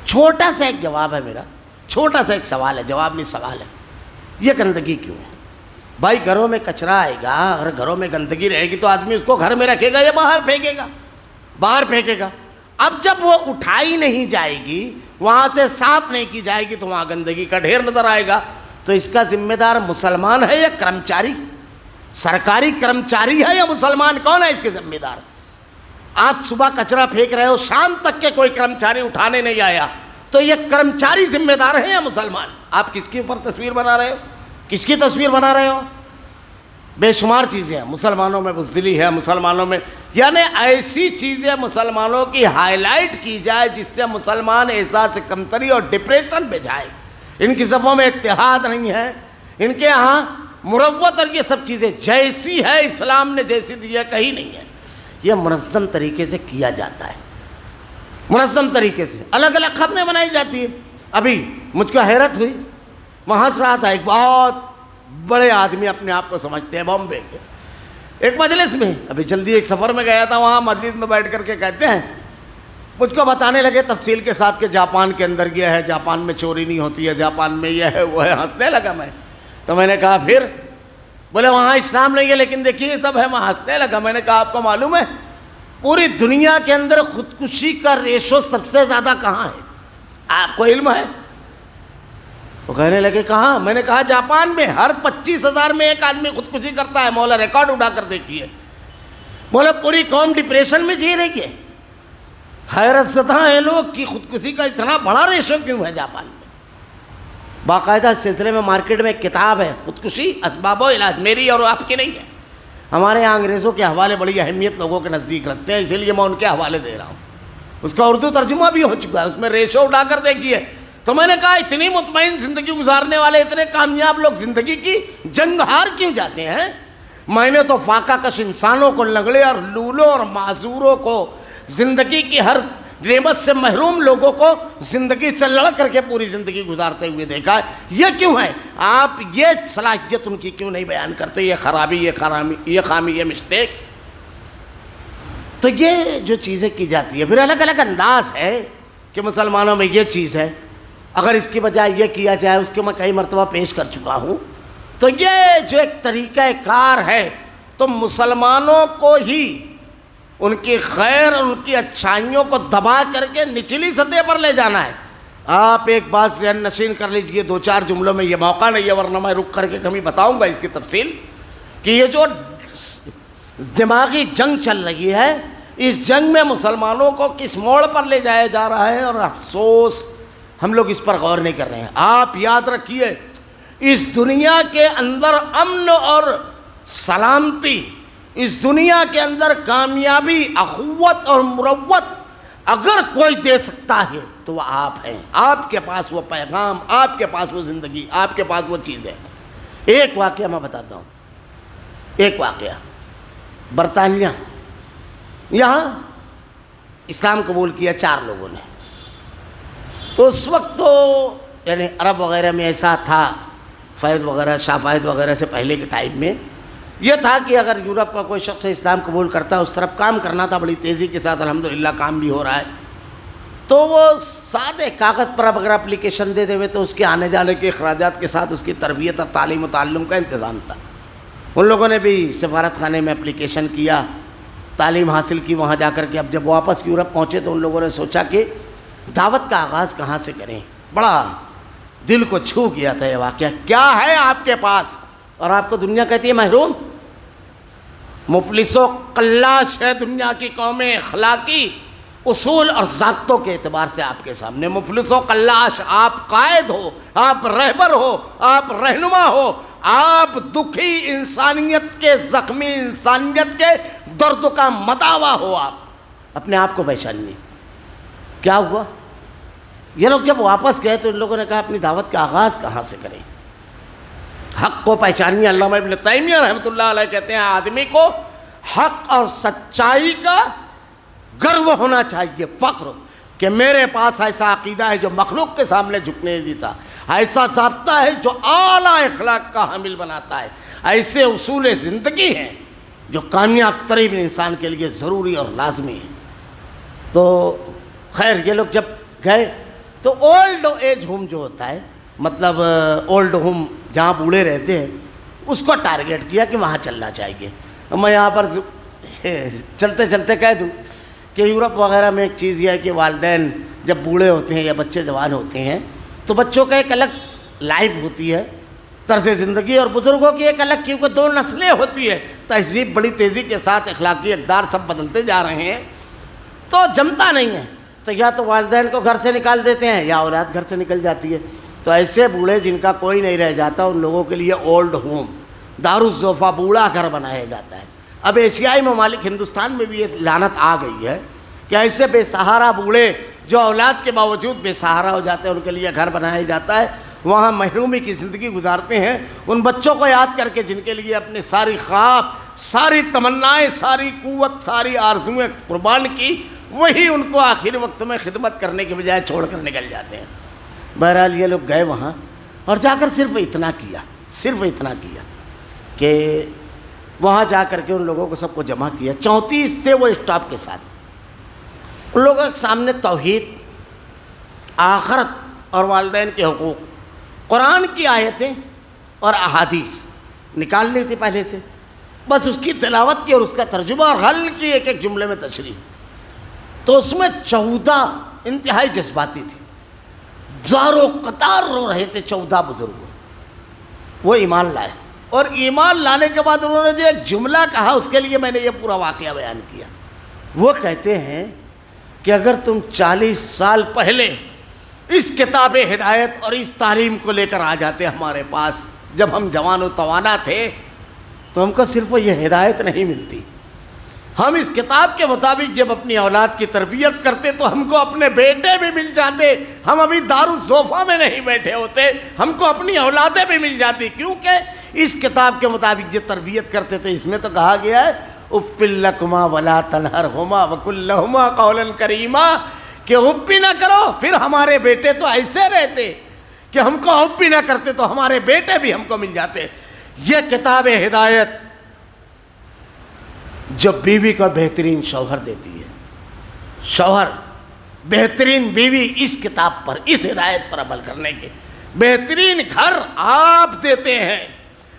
چھوٹا سا ایک جواب ہے میرا, چھوٹا سا ایک سوال ہے, جواب نہیں سوال ہے, یہ گندگی کیوں ہے؟ بھائی گھروں میں کچرا آئے گا, اگر گھروں میں گندگی رہے گی تو آدمی اس کو گھر میں رکھے گا یا باہر پھینکے گا؟ باہر پھینکے گا. اب جب وہ اٹھائی نہیں جائے گی, وہاں سے صاف نہیں کی جائے گی, تو وہاں گندگی کا ڈھیر نظر آئے گا. تو اس کا ذمہ دار مسلمان ہے یا کرمچاری, سرکاری کرمچاری ہے یا مسلمان؟ کون ہے اس کے ذمہ دار؟ آپ صبح کچرا پھینک رہے ہو, شام تک کے کوئی کرمچاری اٹھانے نہیں آیا, تو یہ کرمچاری ذمہ دار ہے یا مسلمان؟ آپ کس کے اوپر تصویر بنا رہے ہو, کس کی تصویر بنا رہے ہو؟ بے شمار چیزیں ہیں مسلمانوں میں, بزدلی ہے مسلمانوں میں, یعنی ایسی چیزیں مسلمانوں کی ہائی لائٹ کی جائے جس سے مسلمان احساس کمتری اور ڈپریشن میں جائے. ان کی صفوں میں اتحاد نہیں ہے, ان کے یہاں مروت اور یہ سب چیزیں جیسی ہے اسلام نے جیسی دی ہے کہیں نہیں ہے. یہ منظم طریقے سے کیا جاتا ہے, منظم طریقے سے الگ الگ خبریں بنائی جاتی ہے. ابھی مجھ کو حیرت ہوئی, وہاں سے رہا تھا ایک بہت بڑے آدمی اپنے آپ کو سمجھتے ہیں بامبے کے, ایک مجلس میں, ابھی جلدی ایک سفر میں گیا تھا, وہاں مجلس میں بیٹھ کر کے کہتے ہیں, مجھ کو بتانے لگے تفصیل کے ساتھ کہ جاپان کے اندر یہ ہے, جاپان میں چوری نہیں ہوتی ہے, جاپان میں یہ ہے وہ ہے. ہنسنے لگا میں, تو میں نے کہا پھر؟ بولے وہاں اسلام نہیں ہے لیکن دیکھیے یہ سب ہے. میں ہنسنے لگا. میں نے کہا آپ کو معلوم ہے پوری دنیا کے اندر خودکشی کا ریشو سب سے زیادہ کہاں ہے؟ آپ کو علم ہے؟ وہ کہنے لگے کہاں؟ میں نے کہا جاپان میں ہر 25,000 میں ایک آدمی خودکشی کرتا ہے، مولا ریکارڈ اٹھا کر دیکھیے۔ مولا پوری قوم ڈپریشن میں جی رہی ہے، حیرت زدہ ہیں لوگ کہ خودکشی کا اتنا بڑا ریشو کیوں ہے جاپان میں۔ باقاعدہ اس سلسلے میں مارکیٹ میں ایک کتاب ہے، خودکشی اسباب و علاج، میری اور آپ کی نہیں ہے۔ ہمارے یہاں انگریزوں کے حوالے بڑی اہمیت لوگوں کے نزدیک رکھتے ہیں، اسی لیے میں ان کے حوالے دے رہا ہوں۔ اس کا اردو ترجمہ بھی ہو چکا ہے، اس میں ریشو اٹھا کر دیکھیے۔ تو میں نے کہا اتنی مطمئن زندگی گزارنے والے اتنے کامیاب لوگ زندگی کی جنگ ہار کیوں جاتے ہیں؟ میں نے تو فاقہ کش انسانوں کو، لنگڑے اور لولوں اور معذوروں کو، زندگی کی ہر نعمت سے محروم لوگوں کو زندگی سے لڑ کر کے پوری زندگی گزارتے ہوئے دیکھا ہے۔ یہ کیوں ہے؟ آپ یہ صلاحیت ان کی کیوں نہیں بیان کرتے؟ یہ خرابی، یہ خامی، یہ مسٹیک۔ تو یہ جو چیزیں کی جاتی ہے، پھر الگ الگ انداز ہے کہ مسلمانوں میں یہ چیز ہے، اگر اس کی بجائے یہ کیا جائے، اس کو میں کئی مرتبہ پیش کر چکا ہوں۔ تو یہ جو ایک طریقہ کار ہے، تو مسلمانوں کو ہی ان کی خیر، ان کی اچھائیوں کو دبا کر کے نچلی سطح پر لے جانا ہے۔ آپ ایک بات ذہن نشین کر لیجئے، 2-4 جملوں میں، یہ موقع نہیں ہے ورنہ میں رک کر کے کبھی بتاؤں گا اس کی تفصیل، کہ یہ جو دماغی جنگ چل رہی ہے، اس جنگ میں مسلمانوں کو کس موڑ پر لے جایا جا رہا ہے، اور افسوس ہم لوگ اس پر غور نہیں کر رہے ہیں۔ آپ یاد رکھیے، اس دنیا کے اندر امن اور سلامتی، اس دنیا کے اندر کامیابی، اخوت اور مروت اگر کوئی دے سکتا ہے تو وہ آپ ہیں۔ آپ کے پاس وہ پیغام، آپ کے پاس وہ زندگی، آپ کے پاس وہ چیز ہے۔ ایک واقعہ میں بتاتا ہوں، ایک واقعہ برطانیہ، یہاں اسلام قبول کیا 4 لوگوں نے۔ تو اس وقت تو یعنی عرب وغیرہ میں ایسا تھا، فیض وغیرہ، شاہ فیض وغیرہ سے پہلے کے ٹائم میں یہ تھا کہ اگر یورپ کا کوئی شخص اسلام قبول کرتا ہے، اس طرف کام کرنا تھا بڑی تیزی کے ساتھ، الحمدللہ کام بھی ہو رہا ہے۔ تو وہ سادے کاغذ پر اب اگر اپلیکیشن دے ہوئے تو اس کے آنے جانے کے اخراجات کے ساتھ اس کی تربیت اور تعلیم و تعلم کا انتظام تھا۔ ان لوگوں نے بھی سفارت خانے میں اپلیکیشن کیا، تعلیم حاصل کی وہاں جا کر کے۔ اب جب واپس یورپ پہنچے تو ان لوگوں نے سوچا کہ دعوت کا آغاز کہاں سے کریں۔ بڑا دل کو چھو گیا تھا یہ واقعہ۔ کیا ہے آپ کے پاس اور آپ کو دنیا کہتی ہے محروم؟ مفلس و قلاش ہے دنیا کی قومیں، اخلاقی اصول اور ضابطوں کے اعتبار سے آپ کے سامنے مفلس و قلاش۔ آپ قائد ہو، آپ رہبر ہو، آپ رہنما ہو، آپ دکھی انسانیت کے، زخمی انسانیت کے درد کا مداوا ہو۔ آپ اپنے آپ کو پہچانیے۔ کیا ہوا؟ یہ لوگ جب واپس گئے تو ان لوگوں نے کہا اپنی دعوت کا آغاز کہاں سے کریں؟ حق کو پہچانیے۔ علامہ ابن تیمیہ رحمۃ اللہ علیہ کہتے ہیں آدمی کو حق اور سچائی کا گرو ہونا چاہیے، فخر، کہ میرے پاس ایسا عقیدہ ہے جو مخلوق کے سامنے جھکنے نہیں دیتا، ایسا ضابطہ ہے جو اعلیٰ اخلاق کا حامل بناتا ہے، ایسے اصول زندگی ہیں جو کامیاب ترین انسان کے لیے ضروری اور لازمی ہے۔ تو خیر یہ لوگ جب گئے تو اولڈ ایج ہوم جو ہوتا ہے، مطلب اولڈ ہوم جہاں بوڑھے رہتے ہیں، اس کو ٹارگیٹ کیا کہ وہاں چلنا چاہیے۔ میں یہاں پر چلتے چلتے کہہ دوں کہ یورپ وغیرہ میں ایک چیز یہ ہے کہ والدین جب بوڑھے ہوتے ہیں یا بچے جوان ہوتے ہیں تو بچوں کا ایک الگ لائف ہوتی ہے، طرز زندگی، اور بزرگوں کی ایک الگ، کیونکہ 2 نسلیں ہوتی ہیں، تہذیب بڑی تیزی کے ساتھ، اخلاقی اقدار سب بدلتے جا رہے ہیں، تو جمتا نہیں ہے۔ تو یا تو والدین کو گھر سے نکال دیتے ہیں یا اولاد گھر سے نکل جاتی ہے۔ تو ایسے بوڑھے جن کا کوئی نہیں رہ جاتا، ان لوگوں کے لیے اولڈ ہوم، دارالزوفا، بوڑھا گھر بنایا جاتا ہے۔ اب ایشیائی ممالک، ہندوستان میں بھی یہ لعنت آ گئی ہے کہ ایسے بے سہارا بوڑھے جو اولاد کے باوجود بے سہارا ہو جاتے ہیں، ان کے لیے گھر بنایا جاتا ہے، وہاں محرومی کی زندگی گزارتے ہیں۔ ان بچوں کو یاد کر کے جن کے لیے اپنے ساری خواب، ساری تمنائیں، ساری قوت، ساری آرزویں قربان کی، وہی ان کو آخری وقت میں خدمت کرنے کے بجائے چھوڑ کر نکل جاتے ہیں۔ بہرحال یہ لوگ گئے وہاں اور جا کر صرف اتنا کیا کہ وہاں جا کر کے ان لوگوں کو سب کو جمع کیا۔ 34 تھے وہ اسٹاف کے ساتھ۔ ان لوگوں کے سامنے توحید، آخرت اور والدین کے حقوق، قرآن کی آیتیں اور احادیث نکال لی تھی پہلے سے، بس اس کی تلاوت کی اور اس کا ترجمہ اور حل کی ایک ایک جملے میں تشریح۔ تو اس میں 14 انتہائی جذباتی تھی، زاروں قطار رو رہے تھے 14 بزرگ، وہ ایمان لائے، اور ایمان لانے کے بعد انہوں نے جو ایک جملہ کہا اس کے لیے میں نے یہ پورا واقعہ بیان کیا۔ وہ کہتے ہیں کہ اگر تم 40 سال پہلے اس کتاب ہدایت اور اس تعلیم کو لے کر آ جاتے ہمارے پاس جب ہم جوان و توانا تھے، تو ہم کو صرف یہ ہدایت نہیں ملتی، ہم اس کتاب کے مطابق جب اپنی اولاد کی تربیت کرتے تو ہم کو اپنے بیٹے بھی مل جاتے، ہم ابھی دارالصوفہ میں نہیں بیٹھے ہوتے، ہم کو اپنی اولادیں بھی مل جاتی، کیونکہ اس کتاب کے مطابق جو تربیت کرتے تھے اس میں تو کہا گیا ہے اف لکما ولا تنہرہما وقل لہما قولا کریما، کہ اف بھی نہ کرو۔ پھر ہمارے بیٹے تو ایسے رہتے کہ ہم کو اف بھی نہ کرتے تو ہمارے بیٹے بھی ہم کو مل جاتے۔ یہ کتاب ہدایت جو بیوی کو بہترین شوہر دیتی ہے، شوہر بہترین بیوی اس کتاب پر، اس ہدایت پر عمل کرنے کے، بہترین گھر آپ دیتے ہیں،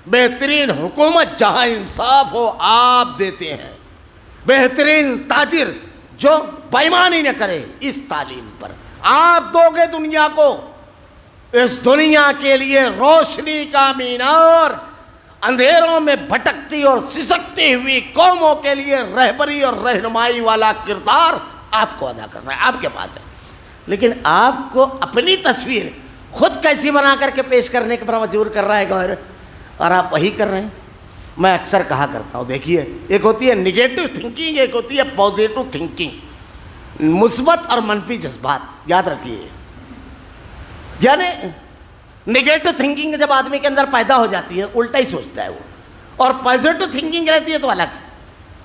بہترین حکومت جہاں انصاف ہو آپ دیتے ہیں، بہترین تاجر جو بےایمانی نہ کرے اس تعلیم پر آپ دو گے دنیا کو، اس دنیا کے لیے روشنی کا مینار، اندھیروں میں بھٹکتی اور سسکتی ہوئی قوموں کے لیے رہبری اور رہنمائی والا کردار آپ کو ادا کرنا ہے، آپ کے پاس ہے۔ لیکن آپ کو اپنی تصویر خود کیسی بنا کر کے پیش کرنے کے پر مجبور کر رہا ہے گوہر، اور آپ وہی کر رہے ہیں۔ میں اکثر کہا کرتا ہوں، دیکھیے ایک ہوتی ہے نگیٹو تھنکنگ، ایک ہوتی ہے پازیٹو تھنکنگ، مثبت اور منفی جذبات، یاد رکھیے۔ یعنی نگیٹو تھنکنگ جب آدمی کے اندر پیدا ہو جاتی ہے الٹا ہی سوچتا ہے وہ، اور پازیٹو تھنکنگ رہتی ہے تو الگ۔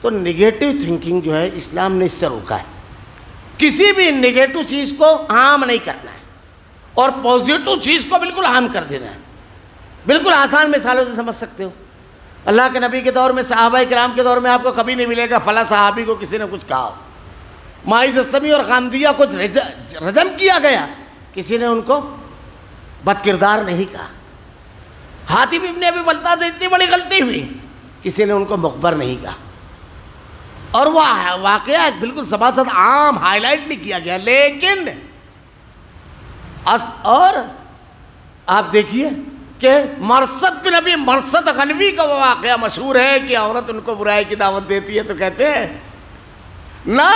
تو نگیٹو تھنکنگ جو ہے اسلام نے اس سے روکا ہے، کسی بھی نگیٹو چیز کو عام نہیں کرنا ہے، اور پازیٹو چیز کو بالکل عام کر دینا ہے۔ بالکل آسان مثالوں سے سمجھ سکتے ہو، اللہ کے نبی کے دور میں، صحابہ کرام کے دور میں آپ کو کبھی نہیں ملے گا فلاں صحابی کو کسی نے کچھ کہا ہو، ماعز اسلمی اور غامدیہ کو رجم کیا گیا، کسی نے ان کو بد کردار نہیں کہا۔ حاتم ابن ابی بلتع سے اتنی بڑی غلطی ہوئی، کسی نے ان کو مخبر نہیں کہا، اور وہ واقعہ بالکل سباست عام ہائی لائٹ نہیں کیا گیا۔ لیکن اور آپ دیکھیے کہ مرثد بن ابی مرثد غنوی کا وہ واقعہ مشہور ہے کہ عورت ان کو برائی کی دعوت دیتی ہے تو کہتے ہیں نہ،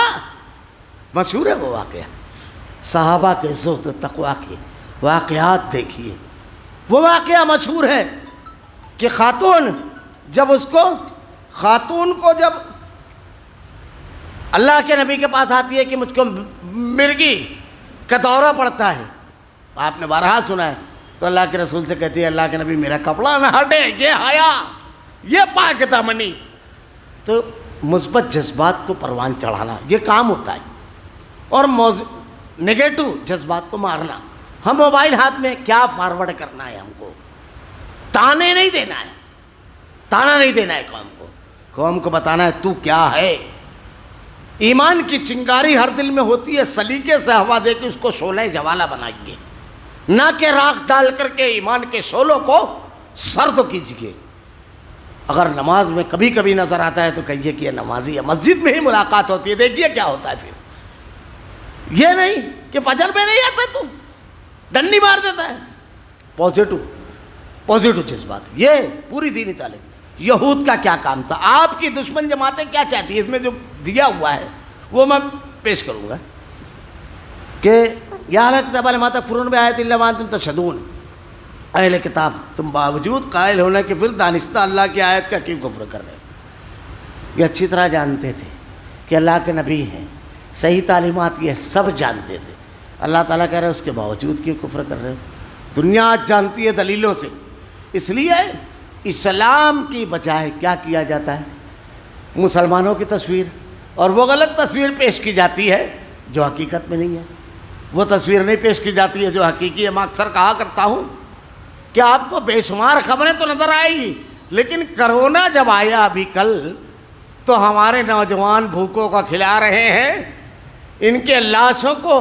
مشہور ہے وہ واقعہ۔ صحابہ کے زہد و تقویٰ کے واقعات دیکھیے، وہ واقعہ مشہور ہے کہ خاتون کو جب اللہ کے نبی کے پاس آتی ہے کہ مجھ کو مرگی کا دورہ پڑتا ہے، آپ نے بارہا سنا ہے، تو اللہ کے رسول سے کہتی ہے اللہ کے نبی میرا کپڑا نہ ہٹے، یہ حیا، یہ پاک دامنی۔ تو مثبت جذبات کو پروان چڑھانا یہ کام ہوتا ہے، اور نگیٹو جذبات کو مارنا۔ ہم موبائل ہاتھ میں کیا فارورڈ کرنا ہے، ہم کو تانے نہیں دینا ہے، تانا نہیں دینا ہے قوم کو بتانا ہے تو کیا ہے۔ ایمان کی چنگاری ہر دل میں ہوتی ہے، سلیقے سے ہوا دے کے اس کو شعلہ جوالہ بنائیے، نہ کہ راکھ ڈال کر کے ایمان کے شعلوں کو سرد کیجیے۔ اگر نماز میں کبھی کبھی نظر آتا ہے تو کہیے کہ یہ نمازی ہے، مسجد میں ہی ملاقات ہوتی ہے، دیکھیے کیا ہوتا ہے پھر۔ یہ نہیں کہ فجر میں نہیں آتا تو ڈنڈی مار دیتا ہے۔ پازیٹو جذبات، یہ پوری دینی تعلیم۔ یہود کا کیا کام تھا، آپ کی دشمن جماعتیں کیا چاہتی ہیں، اس میں جو دیا ہوا ہے وہ میں پیش کروں گا کہ یا اہل کتاب لما تکفرون بآیات اللہ وانتم تشہدون، اہل کتاب تم باوجود قائل ہونے کے پھر دانستہ اللہ کی آیت کا کیوں کفر کر رہے ہو۔ یہ اچھی طرح جانتے تھے کہ اللہ کے نبی ہیں، صحیح تعلیمات یہ سب جانتے تھے، اللہ تعالیٰ کہہ رہے ہیں اس کے باوجود کیوں کفر کر رہے ہو۔ دنیا آج جانتی ہے دلیلوں سے، اس لیے اسلام کی بجائے کیا کیا جاتا ہے، مسلمانوں کی تصویر اور وہ غلط تصویر پیش کی جاتی ہے جو حقیقت میں نہیں ہے، وہ تصویر نہیں پیش کی جاتی ہے جو حقیقی ہے۔ میں اکثر کہا کرتا ہوں کہ آپ کو بے شمار خبریں تو نظر آئے گی، لیکن کرونا جب آیا ابھی کل تو ہمارے نوجوان بھوکوں کا کھلا رہے ہیں، ان کے لاشوں کو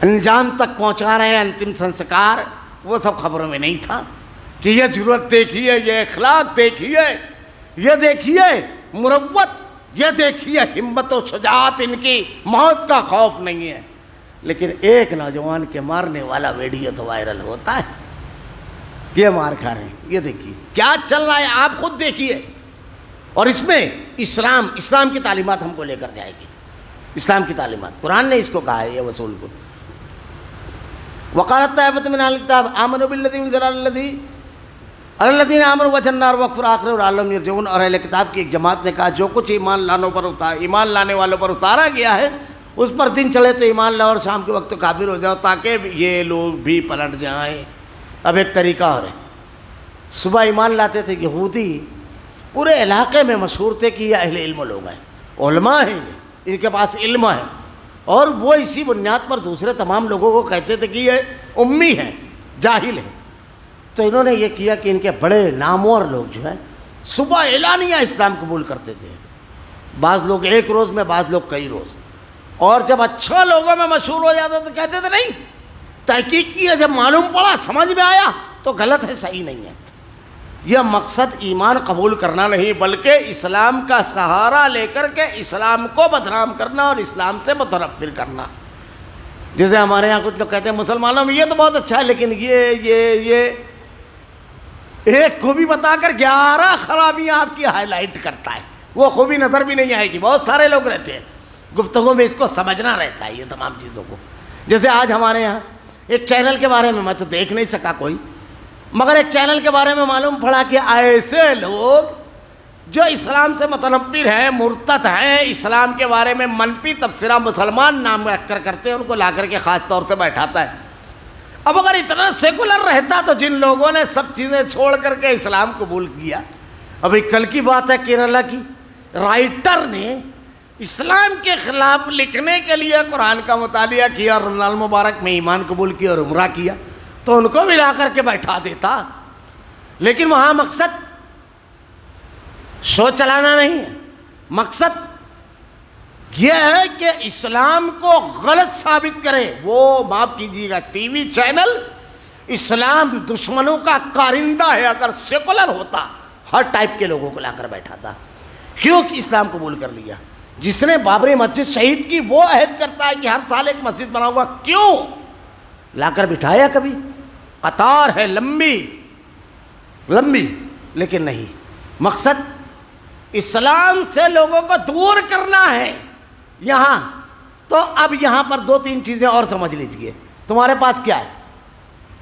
انجام تک پہنچا رہے ہیں، انتم سنسکار، وہ سب خبروں میں نہیں تھا کہ یہ جرأت دیکھیے، یہ اخلاق دیکھیے، یہ دیکھیے مروت، یہ دیکھیے ہمت و شجاعت، ان کی موت کا خوف نہیں ہے۔ لیکن ایک نوجوان کے مارنے والا ویڈیو تو وائرل ہوتا ہے، یہ مار کھا رہے ہیں، یہ دیکھیے کیا چل رہا ہے، آپ خود دیکھیے. اور اس میں اسلام کی تعلیمات ہم کو لے کر جائے گی، اسلام کی تعلیمات. قرآن نے اس کو کہا ہے، یہ وصول کو. وقالت طائفة من اہل الکتاب آمنوا بالذی انزل علی الذین آمنوا وجه النار واکفروا آخرہ لعلہم یرجعون. اور اہل کتاب کی ایک جماعت نے کہا جو کچھ ایمان لانے والوں پر اتارا گیا ہے اس پر دن چڑھے تو ایمان لاؤ، اور شام کے وقت تو کافر ہو جاؤ تاکہ یہ لوگ بھی پلٹ جائیں. اب ایک طریقہ اور ہے، صبح ایمان لاتے تھے یہودی، پورے علاقے میں مشہور تھے کہ یہ اہل علم لوگ ہیں، علماء ہیں، ان کے پاس علم ہے، اور وہ اسی بنیاد پر دوسرے تمام لوگوں کو کہتے تھے کہ یہ امی ہیں، جاہل ہیں. تو انہوں نے یہ کیا کہ ان کے بڑے نامور لوگ جو ہیں صبح اعلانیہ اسلام قبول کرتے تھے، بعض لوگ ایک روز میں، بعض لوگ کئی روز. اور جب اچھا لوگوں میں مشہور ہو جاتا تو کہتے تھے نہیں، تحقیق کیا، جب معلوم پڑا، سمجھ میں آیا تو غلط ہے، صحیح نہیں ہے. یہ مقصد ایمان قبول کرنا نہیں بلکہ اسلام کا سہارا لے کر کے اسلام کو بدنام کرنا اور اسلام سے متنفر کرنا. جیسے ہمارے ہاں کچھ لوگ کہتے ہیں مسلمانوں میں یہ تو بہت اچھا ہے لیکن یہ ایک خوبی بتا کر 11 خرابیاں آپ کی ہائی لائٹ کرتا ہے، وہ خوبی نظر بھی نہیں آئے گی. بہت سارے لوگ رہتے ہیں گفتگو میں، اس کو سمجھنا رہتا ہے یہ تمام چیزوں کو. جیسے آج ہمارے ہاں ایک چینل کے بارے میں تو دیکھ نہیں سکا کوئی، مگر ایک چینل کے بارے میں معلوم پڑا کہ ایسے لوگ جو اسلام سے متنفر ہیں، مرتد ہیں، اسلام کے بارے میں منفی تبصرہ مسلمان نام رکھ کر کرتے ہیں، ان کو لا کر کے خاص طور سے بیٹھاتا ہے. اب اگر اتنا سیکولر رہتا تو جن لوگوں نے سب چیزیں چھوڑ کر کے اسلام قبول کیا. ابھی کل کی بات ہے، کیرلا کی رائٹر نے اسلام کے خلاف لکھنے کے لیے قرآن کا مطالعہ کیا اور رمضان المبارک میں ایمان قبول کیا اور عمرہ کیا، تو ان کو بھی لا کر کے بیٹھا دیتا. لیکن وہاں مقصد شو چلانا نہیں ہے، مقصد یہ ہے کہ اسلام کو غلط ثابت کرے. وہ معاف کیجیے گا ٹی وی چینل اسلام دشمنوں کا کارندہ ہے. اگر سیکولر ہوتا ہر ٹائپ کے لوگوں کو لا کر بیٹھاتا. کیوں کہ اسلام قبول کر لیا. جس نے بابری مسجد شہید کی وہ عہد کرتا ہے کہ ہر سال ایک مسجد بناؤں گا، کیوں لا کر بٹھایا؟ کبھی قطار ہے لمبی لیکن نہیں. مقصد اسلام سے لوگوں کو دور کرنا ہے. یہاں تو اب یہاں پر 2-3 چیزیں اور سمجھ لیجئے. تمہارے پاس کیا ہے؟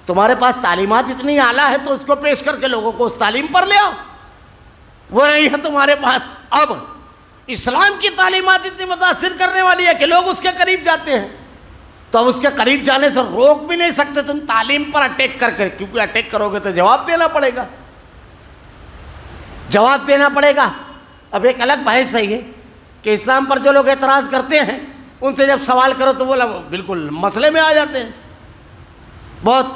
تمہارے پاس تعلیمات اتنی اعلیٰ ہے تو اس کو پیش کر کے لوگوں کو اس تعلیم پر لے آؤ. وہ نہیں ہے تمہارے پاس. اب اسلام کی تعلیمات اتنی متاثر کرنے والی ہے کہ لوگ اس کے قریب جاتے ہیں، تو اب اس کے قریب جانے سے روک بھی نہیں سکتے تم تعلیم پر اٹیک کر کے، کیونکہ اٹیک کرو گے تو جواب دینا پڑے گا. اب ایک الگ بحث ہے کہ اسلام پر جو لوگ اعتراض کرتے ہیں ان سے جب سوال کرو تو وہ بالکل مسئلے میں آ جاتے ہیں بہت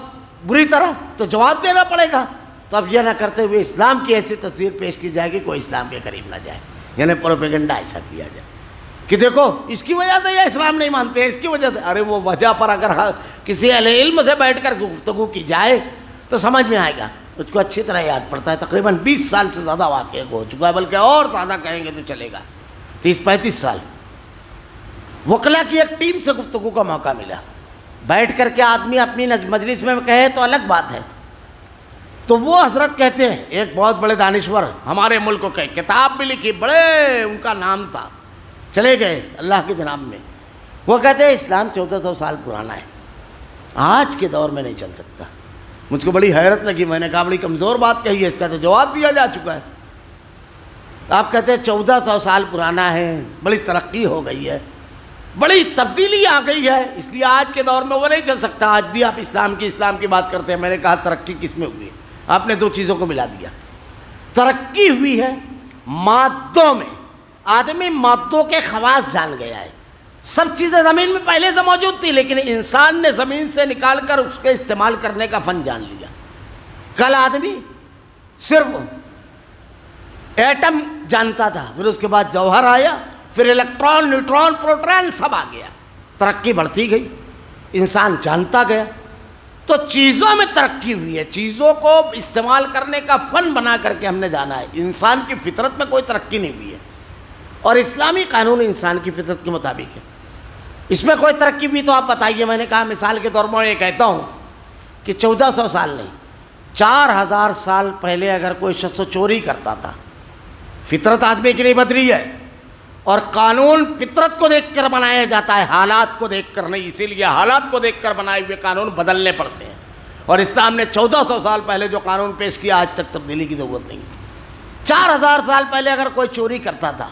بری طرح، تو جواب دینا پڑے گا. تو اب یہ نہ کرتے ہوئے اسلام کی ایسی تصویر پیش کی جائے کہ کوئی اسلام کے قریب نہ جائے، یعنی پروپیگنڈا ایسا کیا جائے کہ دیکھو اس کی وجہ سے یہ اسلام نہیں مانتے ہیں، اس کی وجہ سے. ارے وہ وجہ پر اگر کسی اہل علم سے بیٹھ کر گفتگو کی جائے تو سمجھ میں آئے گا. اس کو اچھی طرح یاد پڑتا ہے، تقریباً 20 سال سے زیادہ واقعہ ہو چکا ہے، بلکہ اور زیادہ کہیں گے تو چلے گا، 30-35 سال. وکلا کی ایک ٹیم سے گفتگو کا موقع ملا. بیٹھ کر کے آدمی اپنی مجلس میں کہے تو الگ بات ہے. تو وہ حضرت کہتے ہیں، ایک بہت بڑے دانشور ہمارے ملک کو کتاب بھی لکھی، بڑے ان کا نام تھا، چلے گئے اللہ کے جناب میں. وہ کہتے ہیں اسلام 1400 سال پرانا ہے، آج کے دور میں نہیں چل سکتا. مجھ کو بڑی حیرت لگی. میں نے کہا بڑی کمزور بات کہی ہے، اس کا تو جواب دیا جا چکا ہے. آپ کہتے ہیں 1400 سال پرانا ہے، بڑی ترقی ہو گئی ہے، بڑی تبدیلی آ گئی ہے، اس لیے آج کے دور میں وہ نہیں چل سکتا. آج بھی آپ اسلام کی بات کرتے ہیں. میں نے کہا ترقی کس میں ہوئی ہے؟ آپ نے 2 چیزوں کو ملا دیا. ترقی ہوئی ہے مادوں میں، آدمی مادوں کے خواص جان گیا ہے. سب چیزیں زمین میں پہلے سے موجود تھی لیکن انسان نے زمین سے نکال کر اس کے استعمال کرنے کا فن جان لیا. کل آدمی صرف ایٹم جانتا تھا، پھر اس کے بعد جوہر آیا، پھر الیکٹران، نیوٹران، پروٹون سب آ گیا. ترقی بڑھتی گئی، انسان جانتا گیا. تو چیزوں میں ترقی ہوئی ہے، چیزوں کو استعمال کرنے کا فن بنا کر کے ہم نے جانا ہے. انسان کی فطرت میں کوئی ترقی نہیں ہوئی ہے، اور اسلامی قانون انسان کی فطرت کے مطابق ہے. اس میں کوئی ترقی بھی تو آپ بتائیے. میں نے کہا مثال کے طور پر یہ کہتا ہوں کہ 1400 سال نہیں 4000 سال پہلے اگر کوئی شخص چوری کرتا تھا، فطرت آدمی کی نہیں بدلی ہے، اور قانون فطرت کو دیکھ کر بنایا جاتا ہے، حالات کو دیکھ کر نہیں. اسی لیے حالات کو دیکھ کر بنائے ہوئے قانون بدلنے پڑتے ہیں، اور اسلام نے 1400 سال پہلے جو قانون پیش کیا آج تک تبدیلی کی ضرورت نہیں. 4000 سال پہلے اگر کوئی چوری کرتا تھا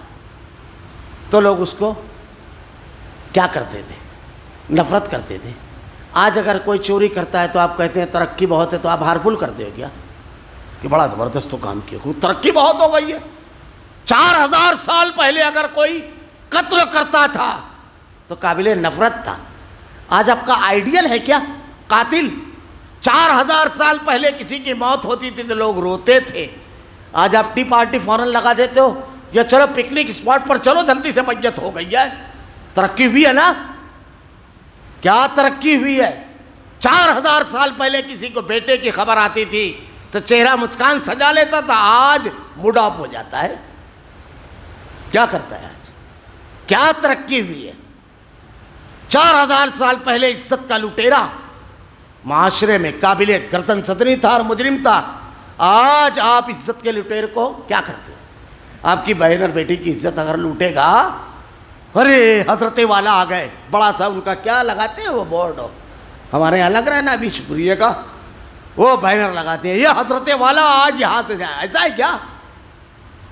تو لوگ اس کو کیا کرتے تھے؟ نفرت کرتے تھے. آج اگر کوئی چوری کرتا ہے تو آپ کہتے ہیں ترقی بہت ہے، تو آپ ہارپل کرتے ہو کیا کہ بڑا زبردست تو کام کیا، ترقی بہت ہو گئی ہے. 4000 سال پہلے اگر کوئی قتل کرتا تھا تو قابل نفرت تھا. آج آپ کا آئیڈیل ہے کیا قاتل؟ 4000 سال پہلے کسی کی موت ہوتی تھی تو لوگ روتے تھے. آج آپ ٹی پارٹی فوراً لگا دیتے ہو، یا چلو پکنک اسپاٹ پر چلو جلدی سے میت ہو گئی ہے. ترقی ہوئی ہے نا؟ کیا ترقی ہوئی ہے؟ 4000 سال پہلے کسی کو بیٹے کی خبر آتی تھی تو چہرہ مسکان سجا لیتا تھا، آج موڈ آف ہو جاتا ہے. کیا کرتا ہے آج؟ کیا ترقی ہوئی ہے؟ 4000 سال پہلے عزت کا لٹیرا معاشرے میں قابل گردن صدری تھا اور مجرم تھا. آج آپ عزت کے لٹیر کو کیا کرتے ہیں؟ آپ کی بہن اور بیٹی کی عزت اگر لوٹے گا، ارے حضرت والا آ گئے، بڑا سا ان کا کیا لگاتے ہیں وہ بورڈ، ہمارے یہاں لگ رہا ہے نا ابھی شکریہ کا، وہ بینر لگاتے ہیں یہ حضرت والا آج یہاں سے جائے. ایسا ہے کیا؟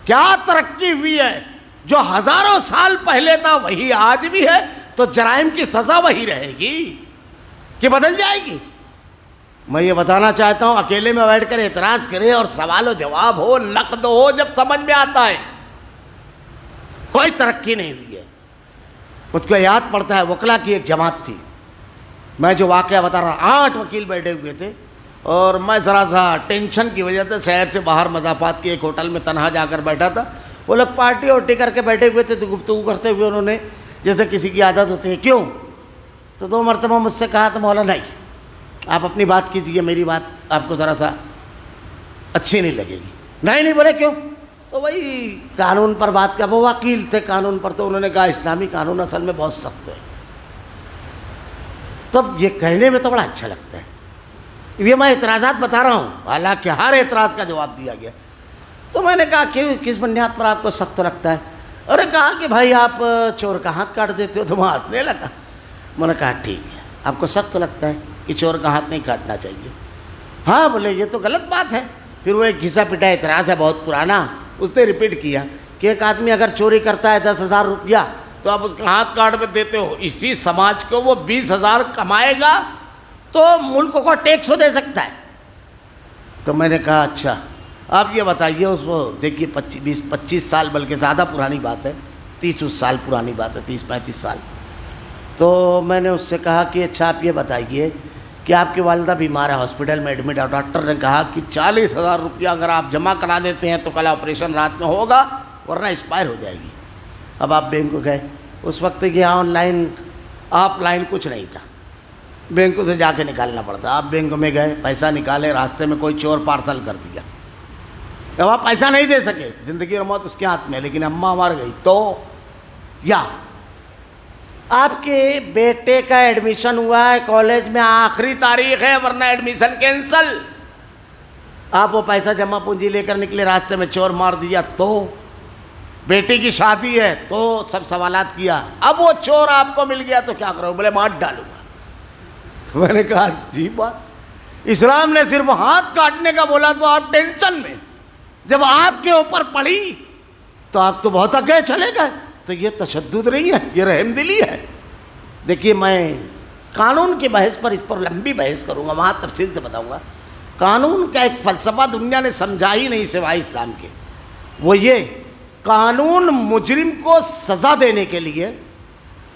کیا ترقی ہوئی ہے؟ جو ہزاروں سال پہلے تھا وہی آج بھی ہے، تو جرائم کی سزا وہی رہے گی کہ بدل جائے گی؟ میں یہ بتانا چاہتا ہوں، اکیلے میں بیٹھ کر اعتراض کرے اور سوال و جواب ہو، نقد ہو، جب سمجھ میں آتا ہے. کوئی ترقی نہیں ہوئی ہے. مجھ کو یاد پڑتا ہے وکلا کی ایک جماعت تھی، میں جو واقعہ بتا رہا، 8 وکیل بیٹھے ہوئے تھے، اور میں ذرا سا ٹینشن کی وجہ سے شہر سے باہر مضافات کے ایک ہوٹل میں تنہا جا کر بیٹھا تھا. وہ لوگ پارٹی وارٹی کر کے بیٹھے ہوئے تھے، تو گفتگو کرتے ہوئے انہوں نے جیسے کسی کی عادت ہوتی ہے، کیوں؟ تو 2 مرتبہ مجھ سے کہا تو مولانا نہیں آپ اپنی بات کیجئے، میری بات آپ کو ذرا سا اچھی نہیں لگے گی. نہیں بولے کیوں؟ تو وہی قانون پر بات کیا، وہ وکیل تھے قانون پر، تو انہوں نے کہا اسلامی قانون اصل میں بہت سخت ہے. تب یہ کہنے میں تو بڑا اچھا لگتا ہے. یہ میں اعتراضات بتا رہا ہوں، حالانکہ ہر اعتراض کا جواب دیا گیا. تو میں نے کہا کہ کس بنیاد پر آپ کو سخت لگتا ہے؟ اور کہا کہ بھائی آپ چور کا ہاتھ کاٹ دیتے ہو. تو وہ ہنسنے لگا. میں نے کہا ٹھیک ہے، آپ کو سخت لگتا ہے کہ چور کا ہاتھ نہیں کاٹنا چاہیے. ہاں بولے یہ تو غلط بات ہے. پھر وہ ایک گھسا پٹا اعتراض ہے بہت پرانا، اس نے ریپیٹ کیا کہ ایک آدمی اگر چوری کرتا ہے 10,000 روپیہ تو آپ اس کا ہاتھ کاٹ میں دیتے ہو، اسی سماج کو وہ 20,000 کمائے گا تو ملک کو ٹیکس دے سکتا ہے. تو میں نے کہا اچھا آپ یہ بتائیے، اس کو دیکھیے 25 سال بلکہ زیادہ پرانی بات ہے، 30 سال پرانی بات ہے، 30-35 سال. تو میں نے اس سے کہا کہ اچھا آپ یہ بتائیے کہ آپ کی والدہ بیمار ہے، ہاسپٹل میں ایڈمٹ ہے، ڈاکٹر نے کہا کہ 40,000 روپیہ اگر آپ جمع کرا دیتے ہیں تو کل آپریشن رات میں ہوگا ورنہ ایکسپائر ہو جائے گی. اب آپ بینک کو گئے، اس وقت یہ آن لائن آف لائن کچھ نہیں تھا، بینک سے جا کے نکالنا پڑتا. آپ بینک میں گئے، پیسہ نکالے، راستے میں کوئی چور پارسل کر دیا. اب آپ پیسہ نہیں دے سکے، زندگی اور موت اس کے ہاتھ میں، لیکن اماں مر گئی. تو یا آپ کے بیٹے کا ایڈمیشن ہوا ہے کالج میں، آخری تاریخ ہے ورنہ ایڈمیشن کینسل. آپ وہ پیسہ جمع پونجی لے کر نکلے، راستے میں چور مار دیا. تو بیٹی کی شادی ہے تو سب سوالات کیا. اب وہ چور آپ کو مل گیا تو کیا کرو؟ بولے مار ڈالوں گا. تو میں نے کہا عجیب بات، اسلام نے صرف ہاتھ کاٹنے کا بولا تو آپ ٹینشن میں، جب آپ کے اوپر پڑی تو آپ تو بہت آگے چلے گئے. تو یہ تشدد نہیں ہے، یہ رحم دلی ہے. دیکھیے میں قانون کی بحث پر اس پر لمبی بحث کروں گا، وہاں تفصیل سے بتاؤں گا. قانون کا ایک فلسفہ دنیا نے سمجھا ہی نہیں سوائے اسلام کے. وہ یہ قانون مجرم کو سزا دینے کے لیے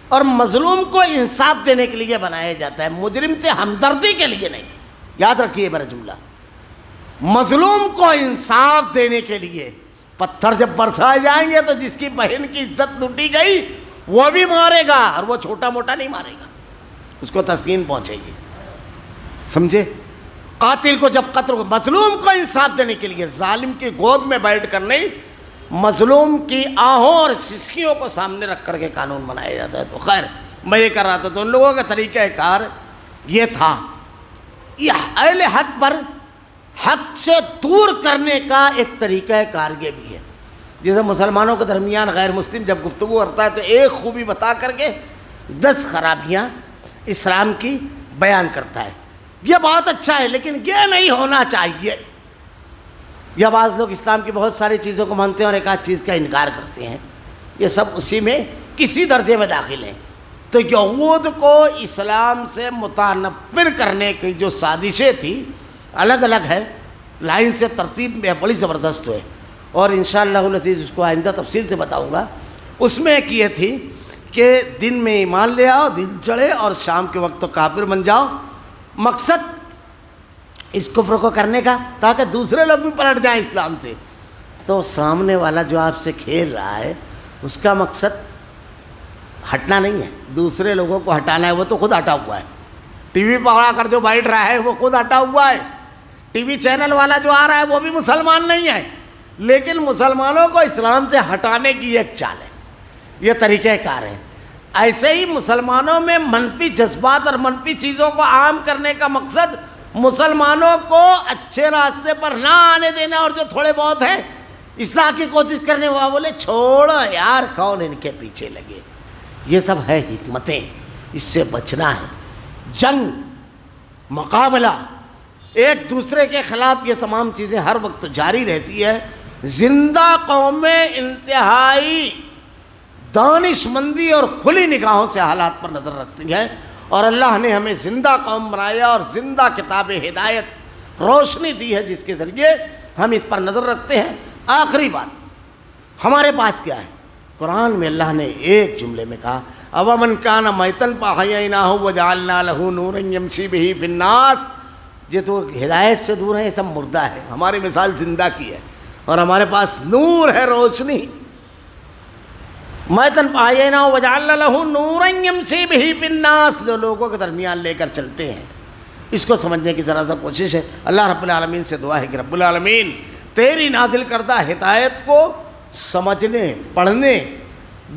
اور مظلوم کو انصاف دینے کے لیے بنایا جاتا ہے، مجرم سے ہمدردی کے لیے نہیں. یاد رکھیے میرا جملہ، مظلوم کو انصاف دینے کے لیے. پتھر جب برسائے جائیں گے تو جس کی بہن کی عزت لوٹی گئی وہ بھی مارے گا، اور وہ چھوٹا موٹا نہیں مارے گا، اس کو تسکین پہنچے گی. سمجھے؟ قاتل کو جب قتل ہو، مظلوم کو انصاف دینے کے لیے، ظالم کی گود میں بیٹھ کر نہیں، مظلوم کی آہوں اور سسکیوں کو سامنے رکھ کر کے قانون بنایا جاتا ہے. تو خیر میں یہ کر رہا تھا. تو ان لوگوں کا طریقہ کار یہ تھا. یہ اہل حق پر حق سے دور کرنے کا ایک طریقہ کار یہ بھی ہے. جیسے مسلمانوں کے درمیان غیر مسلم جب گفتگو کرتا ہے تو ایک خوبی بتا کر کے 10 خرابیاں اسلام کی بیان کرتا ہے. یہ بہت اچھا ہے لیکن یہ نہیں ہونا چاہیے. یا بعض لوگ اسلام کی بہت ساری چیزوں کو مانتے ہیں اور ایک آدھ چیز کا انکار کرتے ہیں. یہ سب اسی میں کسی درجے میں داخل ہیں. تو یہود کو اسلام سے متنفر کرنے کی جو سازشیں تھیں الگ الگ ہے, لائن سے ترتیب میں بڑی زبردست ہے, اور انشاءاللہ العزیز اس کو آئندہ تفصیل سے بتاؤں گا. اس میں ایک یہ تھی کہ دن میں ایمان لے آؤ, دل چڑھے, اور شام کے وقت تو کافر بن جاؤ. مقصد اس کفر کو کرنے کا تاکہ دوسرے لوگ بھی پلٹ جائیں اسلام سے. تو سامنے والا جو آپ سے کھیل رہا ہے اس کا مقصد ہٹنا نہیں ہے, دوسرے لوگوں کو ہٹانا ہے. وہ تو خود ہٹا ہوا ہے. ٹی وی پکڑا کر جو بیٹھ رہا ہے وہ خود ہٹا ہوا ہے. ٹی وی چینل والا جو آ رہا ہے وہ بھی مسلمان نہیں ہے, لیکن مسلمانوں کو اسلام سے ہٹانے کی ایک چال ہے, یہ طریقہ کار ہے. ایسے ہی مسلمانوں میں منفی جذبات اور منفی چیزوں کو عام کرنے کا مقصد مسلمانوں کو اچھے راستے پر نہ آنے دینا, اور جو تھوڑے بہت ہیں اصلاح کی کوشش کرنے والے بولے چھوڑو یار کون ان کے پیچھے لگے. یہ سب ہے حکمتیں, اس سے بچنا ہے. جنگ, مقابلہ, ایک دوسرے کے خلاف, یہ تمام چیزیں ہر وقت جاری رہتی ہے. زندہ قومیں انتہائی دانش مندی اور کھلی نگاہوں سے حالات پر نظر رکھتی ہیں, اور اللہ نے ہمیں زندہ قوم بنایا اور زندہ کتاب ہدایت روشنی دی ہے جس کے ذریعے ہم اس پر نظر رکھتے ہیں. آخری بات, ہمارے پاس کیا ہے؟ قرآن میں اللہ نے ایک جملے میں کہا اومن کان میتن فاحییناہ وجعلنا لہ نورا یمشی بہ فی الناس. یہ تو ہدایت سے دور ہے, یہ سب مردہ ہے. ہماری مثال زندہ کی ہے اور ہمارے پاس نور ہے, روشنی. میتن فاحییناہ وجعلنا لہ نورا یمشی بہ فی الناس, جو لوگوں کے درمیان لے کر چلتے ہیں. اس کو سمجھنے کی ذرا سا کوشش ہے. اللہ رب العالمین سے دعا ہے کہ رب العالمین تیری نازل کردہ ہدایت کو سمجھنے, پڑھنے,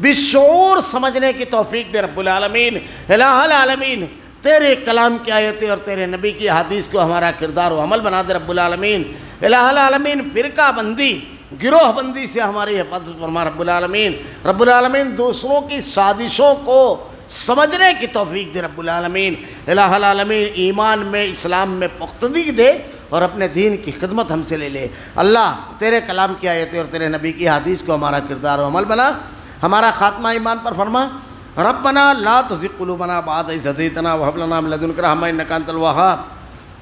بشعور سمجھنے کی توفیق دے رب العالمین. الہ العالمین تیرے کلام کی آیتیں اور تیرے نبی کی حدیث کو ہمارا کردار و عمل بنا دے رب العالمین. الہ العالمین فرقہ بندی, گروہ بندی سے ہماری حفاظت فرما رب العالمین. رب العالمین دوسروں کی سازشوں کو سمجھنے کی توفیق دے رب العالمین. الہ العالمین ایمان میں, اسلام میں پختگی دے اور اپنے دین کی خدمت ہم سے لے لے. اللہ تیرے کلام کی آیتیں اور تیرے نبی کی حدیث کو ہمارا کردار و عمل بنا, ہمارا خاتمہ ایمان پر فرما. ربنا لا تزغ قلوبنا بعد إذ هديتنا وهب لنا من لدنك رحمة إنك أنت الوهاب.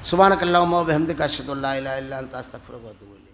سبحانك اللهم وبحمدك أشهد أن لا إله إلا أنت أستغفرك وأتوب إليك.